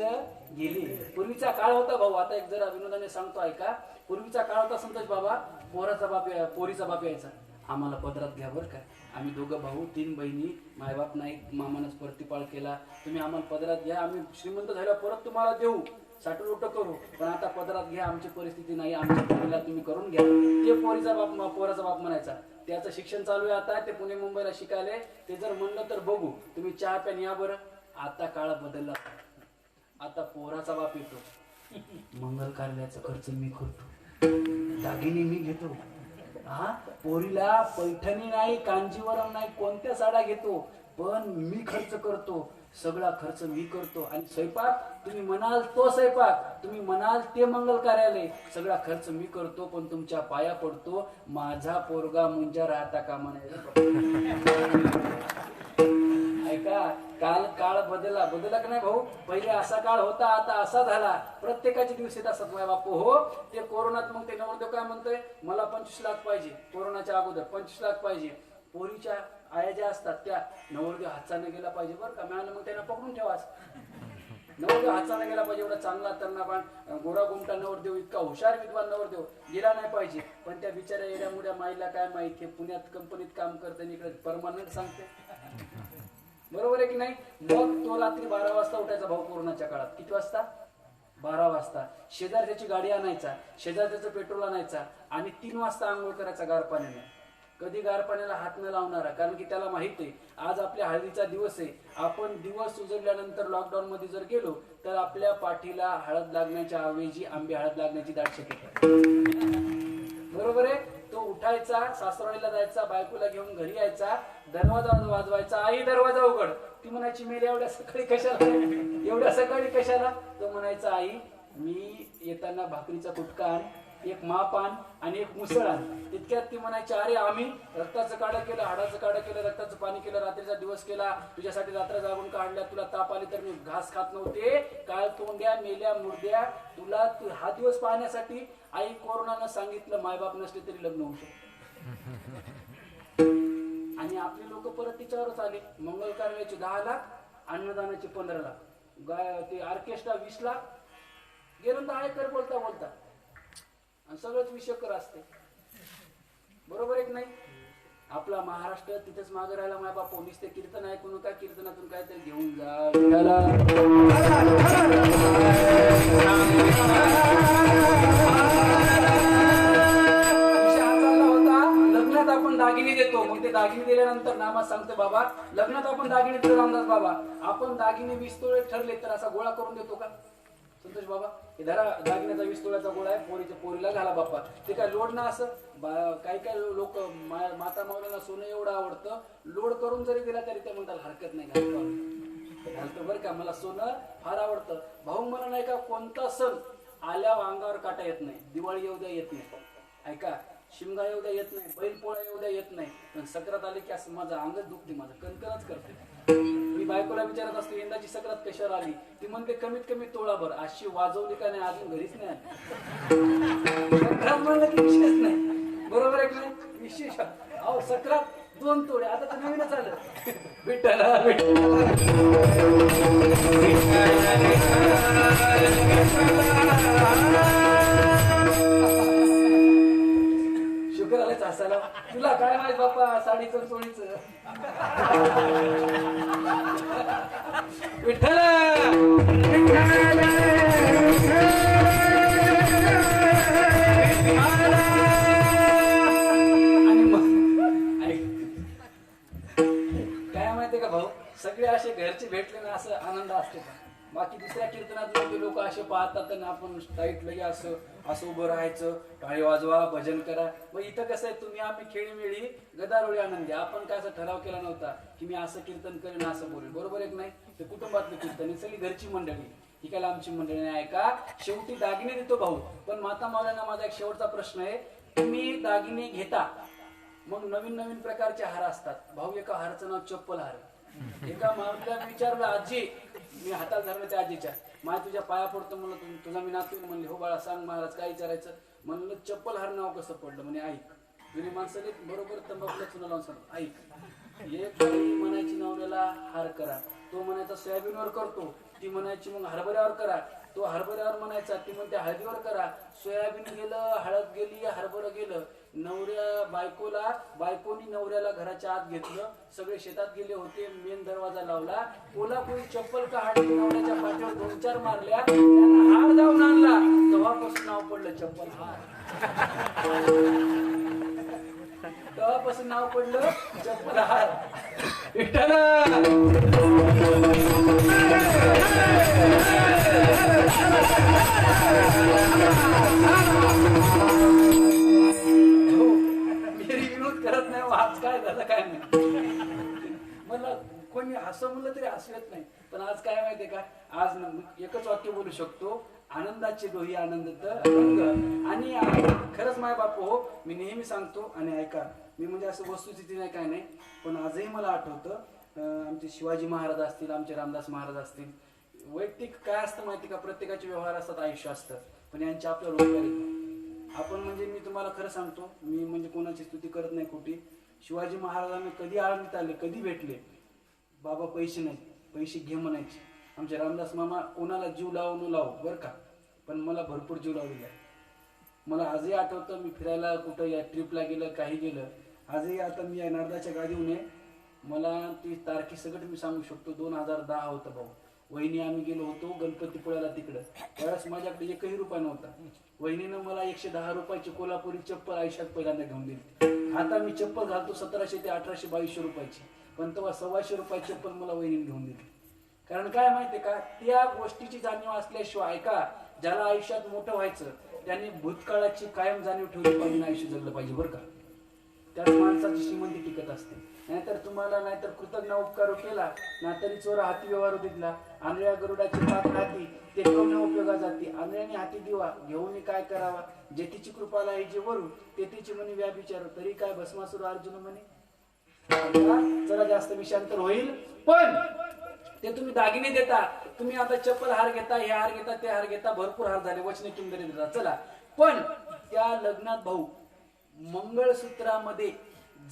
गेली. पूर्वीचा काळ होता भाऊ, आता एक जरा विनोदाने सांगतो ऐका. पूर्वीचा काळ होता संतोष बाबा, पोरीचा बाप यायचा, आम्हाला पदरात घ्या बरं का, आम्ही दोघं भाऊ 3 बहिणी, मायबाप नाही, मामानच प्रतिपाळ केला, तुम्ही आम्हाला पदरात घ्या, आम्ही श्रीमंत झाल्यावर परत तुम्हाला देऊ, साठलोट करू, पण आता पदरात घ्या, आमची परिस्थिती नाही, आमच्या पोरीला तुम्ही करून घ्या. ते पोराचा बाप म्हणायचा. त्याचं शिक्षण चालू आहे आता, ते पुणे मुंबईला शिकायले. ते जर म्हणलं तर बघू, तुम्ही चहा प्यान या बरं. आता काळ बदलला, आता पोराचा बाप येतो, मंगल कार्याचा खर्च मी करतो, दागिने मी घेतो, हा पोरीला पैठणी नाही, कांजीवरम नाही, कोणत्या साड्या घेतो, पण मी खर्च करतो, सगळा खर्च मी करतो. आणि स्वयंपाक तुम्ही म्हणाल तो स्वयंपाक, तुम्ही म्हणाल ते मंगल कार्यालय, सगळा खर्च मी करतो, पण तुमच्या पाया पडतो, माझा पोरगा मुंजा राहता कामा नये. ऐका, काळ बदलला का नाही भाऊ? पहिले असा काळ होता, आता असा झाला. प्रत्येकाचे दिवस येत असतात माझ्या बापू हो. ते कोरोनात मग ते नवरदेव काय म्हणतोय, मला 25 लाख पाहिजे, कोरोनाच्या अगोदर 25 लाख पाहिजे. पोरीच्या आया ज्या असतात त्या नवरदेव हातचाने गेला पाहिजे बरं का, मिळालं मग त्यांना पकडून ठेवाच. नवरदेव हातचाने गेला पाहिजे, एवढा चांगला तरणा गोरा गुमटा नवरदेव, इतका हुशार विद्वान नवरदेव गेला नाही पाहिजे. पण त्या बिचाऱ्या येड्या मुड्या माईला काय माहिती, पुण्यात कंपनीत काम करते, इकडे परमानंट सांगते. बरोबर आहे की नाही? मग तो रात्री 12 वाजता उठायचा भाऊ कोरोनाच्या काळात. किती वाजता? 12 वाजता. शेजारच्याची गाडी आणायचा, शेजारच्याचं पेट्रोल आणायचा आणि 3 वाजता आंघोळ करायचा गार पाण्याने. कधी गार पाण्याला हात न लावणारा, कारण की त्याला माहित आहे आज आपल्या हळदीचा दिवस आहे. आपण दिवस उजळल्यानंतर लॉकडाऊन मध्ये जर गेलो तर आपल्या पाठीला हळद लागण्याच्या ऐवजी आंबे हळद लागण्याची दाट शक्यता. बरोबर आहे? तो उठायचा, सासरवाडीला जायचा, बायकोला घेऊन घरी यायचा, दरवाजा वाजवायचा, आई दरवाजा उघड. ती म्हणायची मेले एवढ्या सकाळी कशाला, एवढ्या सकाळी कशाला? तो म्हणायचा आई मी येताना भाकरीचा कुटका आण, एक माप आण आणि एक मुसळ आण. तितक्यात ती म्हणायची अरे आम्ही रक्ताचं काढं केलं, हाडाचं काढं केलं, रक्ताचं पाणी केलं, रात्रीचा दिवस केला, तुझ्यासाठी रात्र जागून काढल्या, तुला ताप आली तर मी घास खात नव्हते, काळ तोंड्या मेल्या मुर्द्या, तुला हा दिवस पाहण्यासाठी आई कोरोनानं सांगितलं मायबाप नसले तरी लग्न होऊ शकतं. आणि आपली लोक परत तिच्यावरच आले. मंगल कार्याचे 10 लाख, अन्नदानाचे 15 लाख, ते ऑर्केस्ट्रा 20 लाख, गेलं 10 एकर बोलता बोलता आणि सगळंच विषयकर असते. बरोबर एक नाही? आपला महाराष्ट्र तिथेच मागे राहिला. माय बाप पोलीस ते कीर्तन ऐकू नका, कीर्तनातून काहीतरी घेऊन जा. लग्नात आपण दागिने देतो, मग ते दागिने दिल्यानंतर नामात सांगतो बाबा लग्नात आपण दागिने देतो. रामदास बाबा आपण दागिने 20 तोळे ठरले तर असा गोळा करून देतो का? संतोष बाबा हे धरा दागिन्याचा 20 तोळ्याचा गोळा आहे, पोरीला घाला बाप्पा. ते काय लोड ना असं? काही काही लोक माता माऊलीला सोनं एवढं आवडतं, लोड करून जरी दिला तरी ते म्हणतात हरकत नाही, घालतो बरं का, मला सोनं फार आवडतं. भाऊ मला नाही का कोणता सण आल्यावर अंगावर काटा येत नाही. दिवाळी येऊ द्या येत नाही, ऐका, शिमगा येऊ द्या येत नाही, बैल पोळा येऊ द्या येत नाही, पण सक्रात आली की असं माझं अंगच दुखते, माझं कणकणच करते. मी बायकोला विचारत असतो यंदाची सक्रात कशावर आली? ती म्हणते कमीत कमी तोळाभर. अशी वाजवली का नाही अजून घरीच नाही आली. सक्रात म्हणलं की विशेष नाही. बरोबर आहे की नाही? विशेष अहो सक्रात 2 तोळे, आता तर नवीनच आलं. विठ्ठला विठ्ठला शुक्र आलेच हसायला. तुला काय माहित बाप्पा साडीचं चोळीचं. विठ्ठला आणि मग काय माहितीये का भाऊ, सगळे असे घरचे भेटले ना असं आनंद असते का? बाकी दुसऱ्या कीर्तनात लोक असे पाहतात आणि आपण टाईट लगे असं असं उभं राहायचं, टाळी वाजवा, भजन करा. मग इथं कसं आहे, तुम्ही आम्ही खेळीमेळी गदारोळी आनंदी. आपण काय असा ठराव केला नव्हता की मी असं कीर्तन करेन असं बोलेल. बरोबर एक नाही? ते कुटुंबातलं कीर्तन, सगळी घरची मंडळी, ही काय आमची मंडळी नाही. ऐका, शेवटी दागिने देतो भाऊ, पण माता मावल्यांना माझा एक शेवटचा प्रश्न आहे. तुम्ही दागिने घेता, मग नवीन नवीन प्रकारचे हार असतात. भाऊ एका हाराचं नाव चप्पल हार. एका मावलीला विचारलं आजी, मी हातात धरलं त्या आजीच्या, माय तुझ्या पाया पडतो म्हणलं, तुझा मी नातू म्हणले. हो बाळा सांग महाराज काय विचारायचं? म्हणलं चप्पल हार नाव कसं पडलं? म्हणे ऐक. जुनी माणसाने बरोबर तंबाखूला चुना लावून सांग, ऐक. एक बाई म्हणायची नवऱ्याला हार करा, तो म्हणायचा सोयाबीनवर करतो. ती म्हणायची मग हरभऱ्यावर करा, तो हरभऱ्यावर म्हणायचा, ती म्हणते हळदीवर करा. सोयाबीन गेलं, हळद गेली, हरभरं गेलं. नवऱ्या बायकोनी नवऱ्याला घराच्या आत घेतलं, सगळे शेतात गेले होते, मेन दरवाजा लावला, कोल्हापुरी चप्पल का हाडली, नवऱ्याच्या पाठीवर 2-4 मारल्या, त्यांना हार जाऊन आणला. तेव्हापासून नाव पडलं चप्पल हार. तेव्हापासून नाव पडलं चप्पल हार. विनोद करत नाही आज काय झालं काय नाही. मला कोणी हसं म्हणलं तरी हसू येत नाही, पण आज काय माहितीये का, आज एकच वाक्य बोलू शकतो, आनंदाचे दोही आनंदत रंग. आणि खरंच माय बापू हो, मी नेहमी सांगतो आणि ऐका, मी म्हणजे असं वस्तुस्थिती नाही काय नाही, पण आजही मला आठवतं आमचे शिवाजी महाराज असतील, आमचे रामदास महाराज असतील, वैयक्तिक काय असतं माहिती का, प्रत्येकाचे व्यवहार असतात, आयुष्य असतं, पण यांच्या आपल्या रोजगारी आपण म्हणजे मी तुम्हाला खरं सांगतो, मी म्हणजे कोणाची स्तुती करत नाही खोटी. शिवाजी महाराजांना कधी आळंदीत आले, कधी भेटले, बाबा पैसे नाही, पैसे घे म्हणायचे. आमचे रामदास मामा कोणाला जीव लावू न लावू बरं का, पण मला भरपूर जीव लावलेला. मला आजही आठवतं, मी फिरायला कुठं या ट्रिपला गेलं, काही गेलं, आजही आता मी या नारदाच्या गाडीहून मला ती तारखेसकट मी सांगू शकतो. 2010 होतं भाऊ. वहिनी आम्ही गेलो होतो गणपतीपुळ्याला तिकडं. त्यावेळेस माझ्याकडे एकही रुपया नव्हता. वहिनीनं मला 110 रुपयाची कोल्हापुरी चप्पल आयुष्यात पहिल्यांदा घेऊन दिली. आता मी चप्पल घालतो 1700 ते 1800-2200 रुपयाची, पण तेव्हा 1,200 रुपयाची चप्पल मला वहिनीने घेऊन दिली. कारण काय माहितीये का, त्या गोष्टीची जाणीव असल्याशिवाय, ऐका, ज्याला आयुष्यात मोठं व्हायचं त्यांनी भूतकाळाची कायम जाणीव ठेवली पाहिजे, आयुष्य जगलं पाहिजे बरं का. त्याच माणसाची श्रीमंती टिकत असते. नाहीतर तुम्हाला नाहीतर कृतज्ञ उपकार केला, नाहीतरी चोरा हाती व्यवहार दिला. आंधळ्या गरुडाची पाच हाती ते कमी उपयोगा जाते. आंधळ्याने हाती दिवा घेऊन काय करावा, जेतीची कृपाला आहे जे वरू तेथीची म्हणे व्याभिचार, तरी काय भस्मासुर अर्जुन म्हणे. जरा जास्त विषयांतर होईल, पण ते तुम्ही दागिने देता. तुम्ही आता चप्पल हार घेता, हे हार घेता, ते हार घेता, भरपूर हार झाले, वचने किंमत देता, चला. पण त्या लग्नात भाऊ मंगळसूत्रामध्ये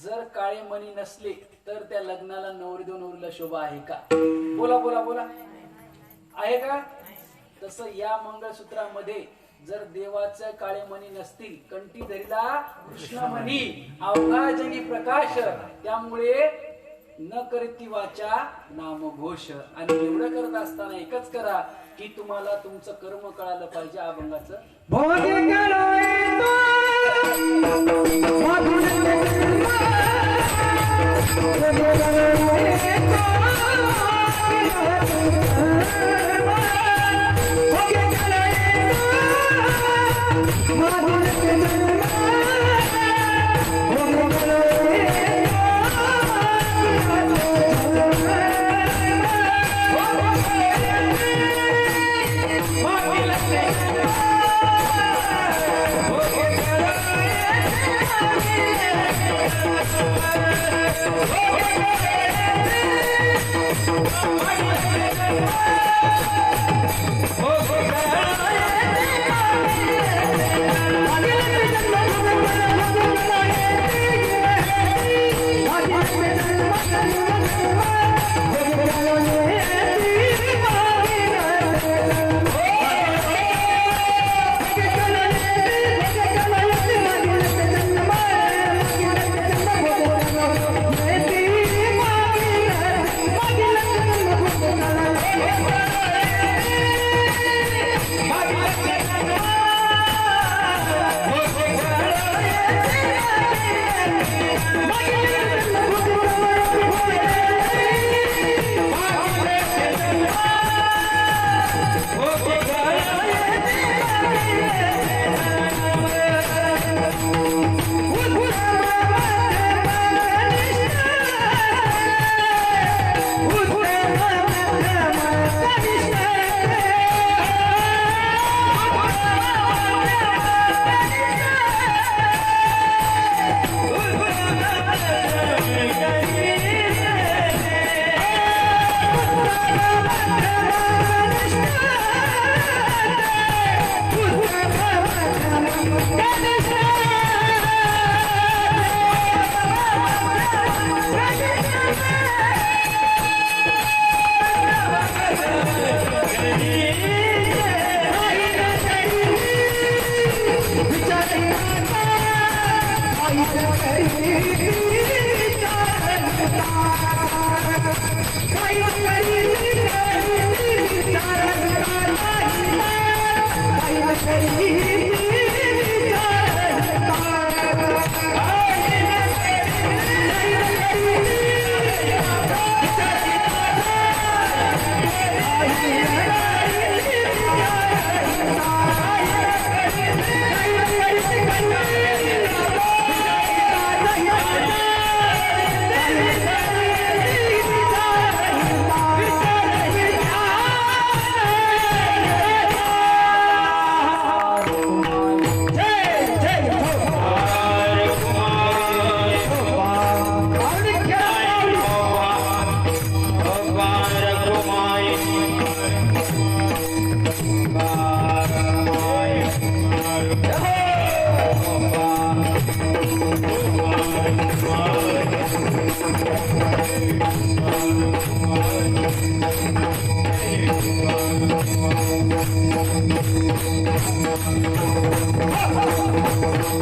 जर काळे मणी नसले तर त्या लग्नाला नवरीला शोभा आहे का? बोला बोला बोला, आहे का? तसं या मंगळसूत्रामध्ये जर देवाचे काळे मणी नसतील, कंठी धरीला कृष्णमणी, अवघा जनी प्रकाश, त्यामुळे न करती वाचा नामघोष. आणि एवढं करत असताना एकच करा की तुम्हाला तुमचं कर्म कळालं पाहिजे. अभंगाचं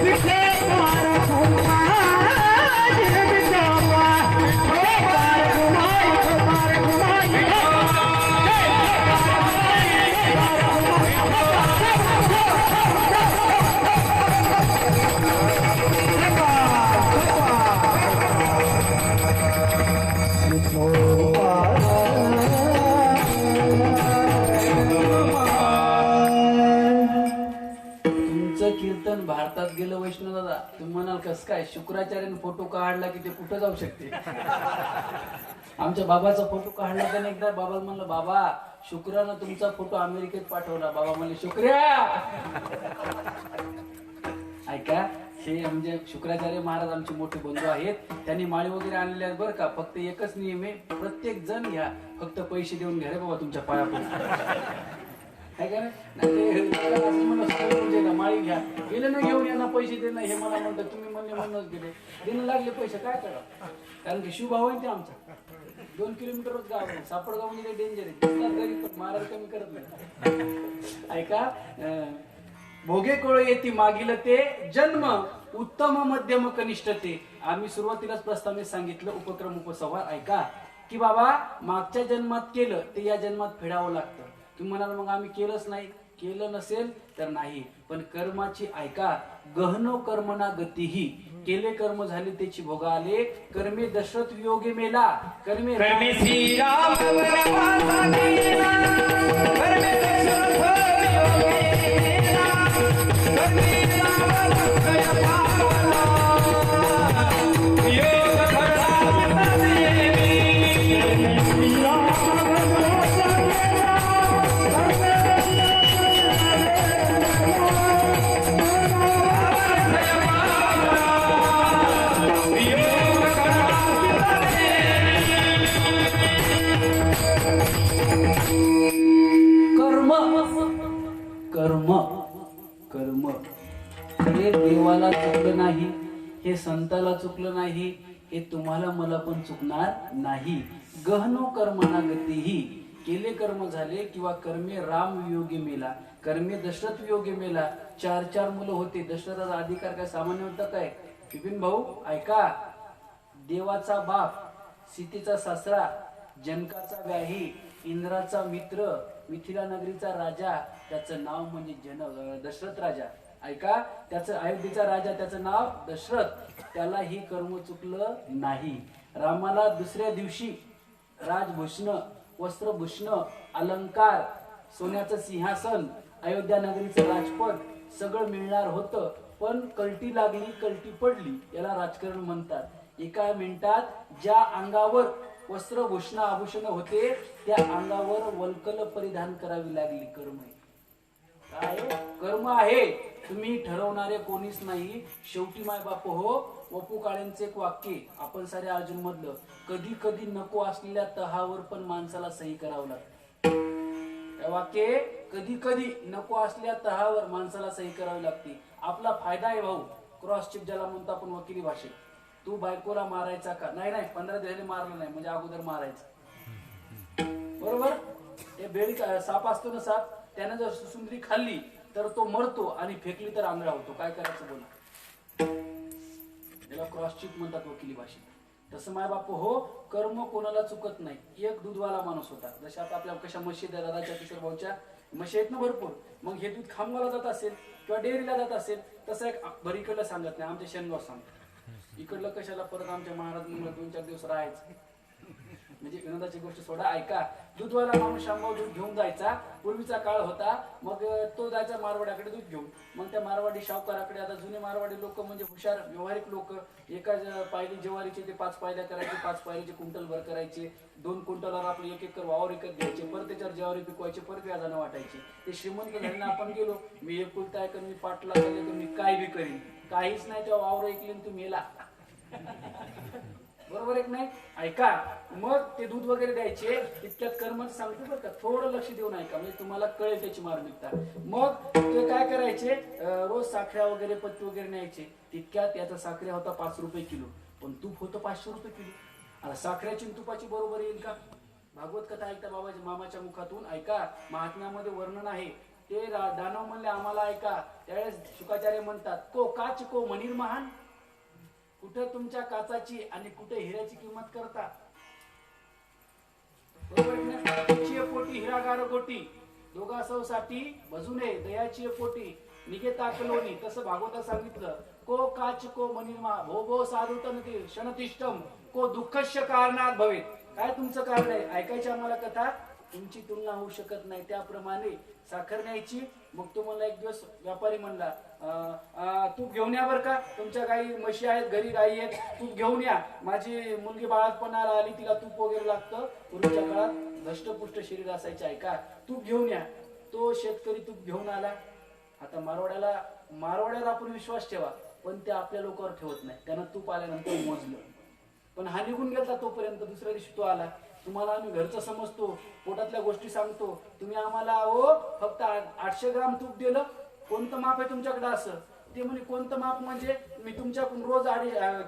विठे मारा कस काय शुक्राचार्याने फोटो काढला की ते कुठं जाऊ शकते. आमच्या बाबाचा फोटो काढला त्याने एकदा बाबाला म्हणलं, बाबा शुक्रानं तुमचा फोटो अमेरिकेत पाठवला. बाबा म्हणले, शुक्रिया. ऐका, हे म्हणजे शुक्राचार्य महाराज आमचे मोठे बंधू आहेत. त्यांनी माळी वगैरे आणलेल्या आहेत बरं का. फक्त एकच नियम आहे, प्रत्येक जण घ्या, फक्त पैसे देऊन घ्या रे बाबा तुमच्या पाया पडून. काय काय म्हणजे माळी घ्या, गेले ना घेऊन यांना पैसे देणं हे मला म्हणतात. तुम्ही म्हणले म्हणूनच गेले, देणं लागले पैसे काय करा. कारण की शिवभाव आहे ते आमचा. 2 किलोमीटरच गाव आहे. सापडगाव म्हणजे डेंजर आहे. गरीब पण महाराज कमी करत नाही. ऐका, भोगे कोळ येती मागील ते जन्म उत्तम मध्यम कनिष्ठ ते. आम्ही सुरुवातीलाच प्रस्तावनेत सांगितलं उपक्रम उपसंहार. ऐका की बाबा मागच्या जन्मात केलं ते या जन्मात फेडावं लागतं. तुम्ही म्हणाल मग आम्ही केलंच नाही. केलं नसेल तर नाही, पण कर्माची ऐका, गहनो कर्मना गतीही. केले कर्म झाले त्याची भोगा आले. कर्मे दशरथ वियोगे मेला, कर्मे श्रीराम वनवासाने गेला, कर्मे दशरथ वियोगे मेला, कर्मे राम लक्ष्मण पावला, योग फळा देवी. श्रीराम वनवासाने गेला, कर्मे कर्म कर्म हे देवाला चुकलं नाही, हे संताला चुकलं नाही, हे तुम्हाला मला पण चुकणार नाही. गहनो कर्मना गतीही. केले कर्म झाले किंवा कर्मे राम वियोगी मेला, कर्मे दशरथ वियोगी मेला. 4 मुलं होते. दशरथाचा अधिकार काय सामान्य होता काय. विपिन भाऊ ऐका, देवाचा बाप, सीतेचा सासरा, जनकाचा व्याही, इंद्राचा मित्र, मिथिला नगरीचा राजा, त्याचं नाव म्हणजे दशरथ राजा. ऐका, त्याचं अयोध्येचा राजा, त्याचं नाव दशरथ. त्याला ही कर्म चुकलं नाही. रामाला दुसऱ्या दिवशी राजभूषण, वस्त्रभूषण, अलंकार, सोन्याचं सिंहासन, अयोध्या नगरीचं राजपद सगळं मिळणार होतं. पण कलटी लागली, कलटी पडली, याला राजकारण म्हणतात. एका मिनिटात ज्या अंगावर वस्त्रभूषण आभूषण होते त्या अंगावर वल्कल परिधान करावी लागली. कर्म काय कर्म आहे, तुम्ही ठरवणारे कोणीच नाही. शेवटी माय बाप हो, वपू काळेंचे एक वाक्य आपण सारे अर्जुन मधलं, कधी कधी नको असलेल्या तहावर पण माणसाला सही करावं लागतं. वाक्य कधी कधी नको असलेल्या तहावर माणसाला सही करावी लागते. आपला फायदा आहे भाऊ. क्रॉस चेक ज्याला म्हणतो आपण वकिली भाषेत. तू बायकोला मारायचा का नाही, 15 दिवसाने मारलं नाही म्हणजे अगोदर मारायचं, बरोबर. हे बेडी साप असतो ना, साप, त्याने जर सुंदरी खाल्ली तर तो मरतो आणि फेकली तर आंधळा होतो. काय करायचं बोला. त्याला क्रॉस चेक म्हणतात वकिली भाषेत. तसं माय बाप हो, कर्म कोणाला चुकत नाही. एक दूधवाला माणूस होता. जसे आता आपल्या कशा म्हशी दादाच्या किशोर भाऊच्या म्हशी आहेत ना भरपूर. मग हे दूध खामगावला जात असेल किंवा डेअरीला जात असेल, तसं एक भरीकडलं सांगत नाही, आमच्या शेणगाव सांगत. इकडलं कशाला परत आमच्या महाराज 2-4 दिवस राहायचं. म्हणजे विनोदाची गोष्ट सोडा. ऐका, दूधवाला माणूस शांगाव दूध घेऊन जायचा. पूर्वीचा काळ होता. मग तो जायचा मारवाड्याकडे दूध घेऊन. मग त्या मारवाडी शावकाराकडे, आता जुने मारवाडी लोक म्हणजे हुशार व्यवहारिक लोक, एका पायली ज्वारीचे ते 5 पायल्या करायचे, 5 पायलीचे क्विंटल भर करायचे. 2 क्विंटलवर आपलं 1 एकर वावर विकत घ्यायचे, परत त्याच्यावर ज्वारी पिकवायचे, परत व्याजानं वाटायचे. ते श्रीमंत झाले. आपण गेलो, मी एक कुलता ऐकन, मी पाटला गेले तर मी काय बी करीन. काहीच नाही, तेव्हा वावर ऐकले तुम्ही मेला. बरोबर एक नाही. ऐका, मग ते दूध वगैरे द्यायचे. इतक्यात कर्म सांगतो बरं का, थोडं लक्ष देऊन ऐका म्हणजे तुम्हाला कळेल त्याची मार्मिकता. मग ते काय करायचे, रोज साखऱ्या वगैरे पत्ती वगैरे न्यायचे. तितक्यात याचा साखऱ्या होता 5 रुपये किलो, पण तूप होतं 500 रुपये किलो. आता साखऱ्याची तुपाची बरोबर येईल का. भागवत कथा ऐकता बाबाजी मामाच्या मुखातून. ऐका, महात्म्यामध्ये वर्णन आहे. ते दानव म्हणले आम्हाला ऐका. त्यावेळेस शुकाचार्य म्हणतात, को काच को मनीर महान. कुठे तुमच्या काचाची आणि कुठे हिऱ्याची किंमत करता. पोटी हिरागार गोटी, दोघा सौसाठी बजूने दयाची पोटी निघे ताकलोनी. तसं भागवतात सांगितलं. को काच को मनीमा भो भो साधुतन क्षणतिष्ठम को दुःखस्य कारणात भवेत. काय तुमचं कारण आहे. ऐकायची आम्हाला कथा. तुमची तुलना होऊ शकत नाही. त्याप्रमाणे साखर न्यायची. मग तो मला एक दिवस व्यापारी म्हणला, तूप घेऊन या बरं का, तुमच्या गाई म्हशी आहेत, घरी गाई आहेत, तूप घेऊन या. माझी मुलगी बाळातपणाला आली, तिला तूप वगैरे लागतं. पूर्वीच्या काळात धष्टपुष्ट शरीर असायचे आहे का, तूप घेऊन या. तो शेतकरी तूप घेऊन आला. आता मारवाड्याला आपण विश्वास ठेवा, पण ते आपल्या लोकांवर ठेवत नाही. त्यानं तूप आल्यानंतर मोजलं, पण हा निघून गेला तोपर्यंत. दुसऱ्या दिवशी तो आला, तुम्हाला आम्ही घरचं समजतो, पोटातल्या गोष्टी सांगतो, तुम्ही आम्हाला फक्त 800 ग्राम तूप दिलं, कोणतं माप आहे तुमच्याकडे? असं ते म्हणे, कोणतं माप म्हणजे? मी तुमच्याकडून रोज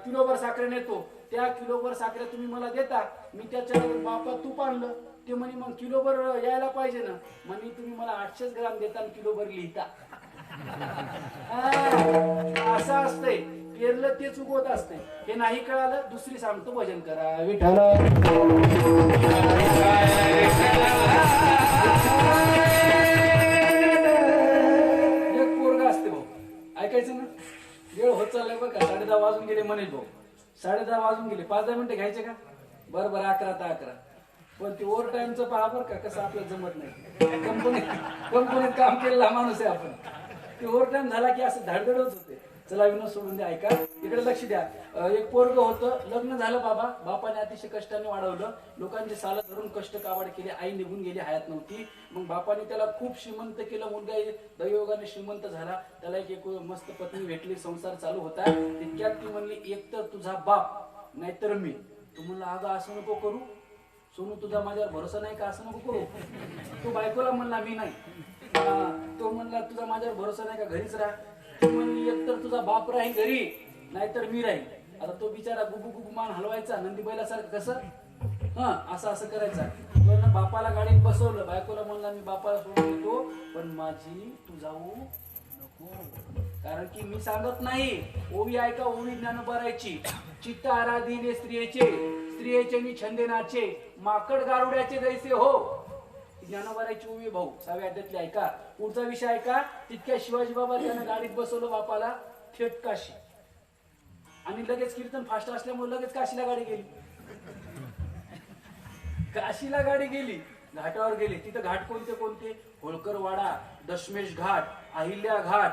किलोभर साखर नेतो, त्या किलोभर साखर तुम्ही मला देता, मी त्याच्या मापात तूप आणलं. ते म्हणे, मग किलोभर यायला पाहिजे ना. म्हणे, तुम्ही मला 800 ग्राम देता आणि किलोभर लिहिता. असं असतंय, पेरलं तेच उगवत असते. हे नाही कळालं, दुसरी सांगतो, भजन करा विठ्ठल. एक पोरगा असते भाऊ, ऐकायचं ना. वेळ होत चाललाय बघा, 10:30 वाजून गेले म्हणेल भाऊ, 10:30 वाजून गेले. 5-10 मिनिटं घ्यायचे का? बरं 11 तर 11. पण ते ओव्हर टाइमचं पहा बरं का, कसं आपल्याला जमत नाही. कंपनीत काम केलेला माणूस आहे आपण. ते ओव्हर टाइम झाला की असं धडधडच होते. चला विनोद सोडून द्या, ऐका इकडे लक्ष द्या. एक पोरग होतं, लग्न झालं. बापाने अतिशय कष्टाने वाढवलं, लोकांचे साल धरून कष्ट कावाड केले. आई निघून गेली, हयात नव्हती. मग बापाने त्याला खूप श्रीमंत केलं. मुलगा दैवयोगाने श्रीमंत झाला. त्याला एक मस्त पत्नी भेटली, संसार चालू होता. तितक्यात ती म्हणली, एक तर तुझा बाप नाहीतर मी. तू म्हणला, अगं असं नको करू सोनू, तुझा माझ्यावर भरोसा नाही का, असं नको करू. तो बायकोला म्हणला, मी नाही. तो म्हणला, तुझा माझ्यावर भरोसा नाही का, घरीच राहा. ती म्हणली, एक तर तुझा बाप राहील घरी, नाहीतर मी राहील. आता तो बिचारा गुबू मान हलवायचा नंदी बैलासारखं, कसं असं करायचा. तो बापाला गाडीत बसवलं. बायकोला म्हणला, मी बापाला सोडून येतो, पण माझी तू जाऊ नको, कारण की मी सांगत नाही. ओवी ऐका, ओवी ज्ञानोबारायची. चित्त आराधीने स्त्रियेचे नि छंदेनाचे, माकड गारुड्याचे जैसे हो. ज्ञानोबारायची ओवी भाऊ 6व्या अध्यायातली ऐका. पुढचा विषय ऐका. तितक्या शिवाजी बाबा त्यानं गाडीत बसवलं बापाला, थेट काशी. आणि लगेच कीर्तन फास्ट असल्यामुळे लगेच काशीला गाडी गेली. काशीला गाडी गेली, घाटावर गेले. तिथं घाट कोणते? होळकर वाडा, दशमेश घाट, अहिल्या घाट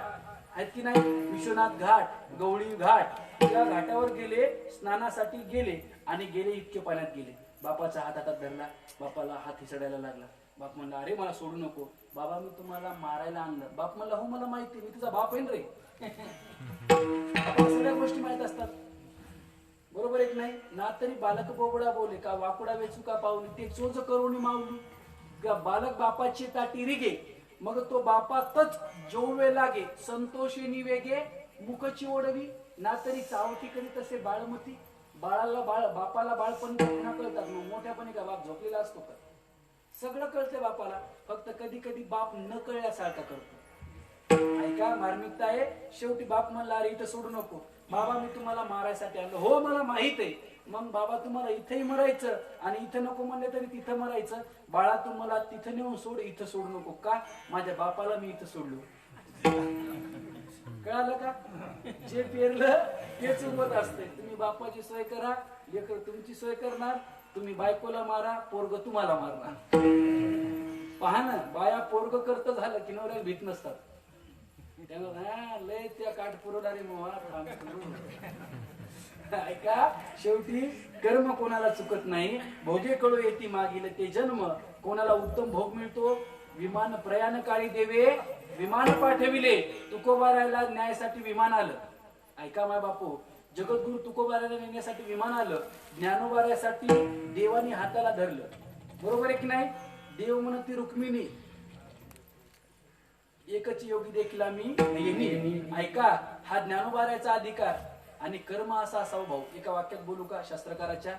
आहेत की नाही, विश्वनाथ घाट, गवळी घाट. त्या घाटावर गेले, स्नानासाठी गेले. आणि गेले इतके पाण्यात गेले. बापाचा हात हातात धरला, बापाला हात हिसडायला लागला. बाप म्हणला, अरे मला सोडू नको. बाबा, मी तुम्हाला मारायला आणलं. बाप म्हणला, हो मला माहिती, मी तुझा बाप आहे रे. सगळ्या गोष्टी माहित असतात, बरोबर एक नाही ना. तरी बालक बोबडा बोले का, वाकुडा वेचू का पावली, ते चोच करून मावली. बालक बापाची ताटी रिगे, मग तो बापातच जोवे लागे. संतोषी वेगे मुखची ओढवी, ना तरी चावटी करी तसे बाळमती. बापाला बाळपण कळतात, मोठ्यापणी का बाप झोपलेला असतो का? सगळं कळतंय बापाला, फक्त कधी कधी बाप न कळल्यासारखा करतो. ऐका, मार्मिकता आहे. शेवटी बाप म्हणला, अरे इथं सोडू नको. बाबा, मी तुम्हाला मारायसाठी आणलं. हो मला माहित आहे. मग बाबा, तुम्हाला इथंही मरायचं आणि इथं नको म्हणले तरी तिथं मरायचं. बाळा, तुम्हाला तिथं नेऊन सोड, इथं सोडू नको. का? माझ्या बापाला मी इथं सोडलो. कळालं का? जे पेरलं तेच उगवत असते. तुम्ही बापाची सोय करा, लेकर तुमची सोय करणार. तुम्ही बायकोला मारा, पोरग तुम्हाला मारणार. पहा ना, बाया पोरग करत झालं की नवऱ्याला भीत नसतात. त्याला लय त्या काठ पुरवणारे मोहा. ऐका, शेवटी कर्म कोणाला चुकत नाही. भोगे कळू येती मागील ते जन्म. कोणाला उत्तम भोग मिळतो. विमान प्रयाण काळी देवे विमान पाठविले. तुकोबारायला न्यायासाठी विमान आलं. ऐका माय बापू, जगद्गुरु तुकोबारायला नेण्यासाठी विमान आलं. ज्ञानोबारायसाठी देवानी हाताला धरलं. बरोबर आहे की नाही? देव म्हणती रुक्मिणी, एकच योगी देखील आम्ही येणी. ऐका, हा ज्ञानोबारायचा अधिकार आणि कर्म असा असावं भाऊ. एका वाक्यात बोलू का शास्त्रकाराच्या?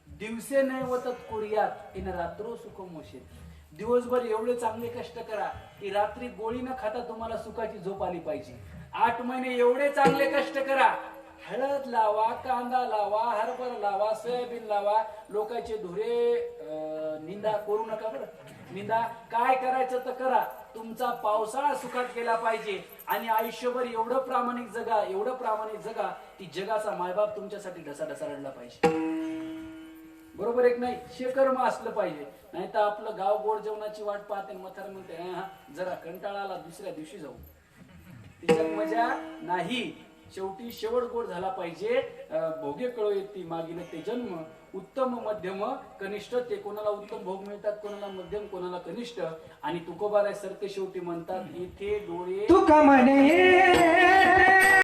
दिवसे नैवतत कुर्यात इन रात्रो सुख मोशेत. दिवसभर एवढे चांगले कष्ट करा की रात्री गोळी न खाता तुम्हाला सुखाची झोप आली पाहिजे. 8 महिने एवढे चांगले कष्ट करा. हळद लावा, कांदा लावा, हरभरा लावा, सोयाबीन लावा. लोकांचे धुरे निंदा करू नका बरं. निंदा काय करायचं तर करा. तुमचा पावसाळा सुखात गेला पाहिजे आणि आयुष्यभर एवढं प्रामाणिक जगा की जगाचा मायबाप तुमच्यासाठी ढसा रडला पाहिजे. बरोबर एक नाही शेकर्म असलं पाहिजे. नाही तर आपलं गाव गोड जेवणाची वाट पाहते म्हातारा म्हणते हा जरा कंटाळा आला दुसऱ्या दिवशी जाऊ. तिच्यात मजा नाही. शेवटी शेवट गोड झाला पाहिजे. भोगे कळो येते मागील ते जन्म. उत्तम मध्यम कनिष्ठ ते कोणाला उत्तम भोग मिळतात, कोणाला मध्यम, कोणाला कनिष्ठ. आणि तुकोबाराय सारखे शेवटी म्हणतात इथे डोळे तुका म्हणे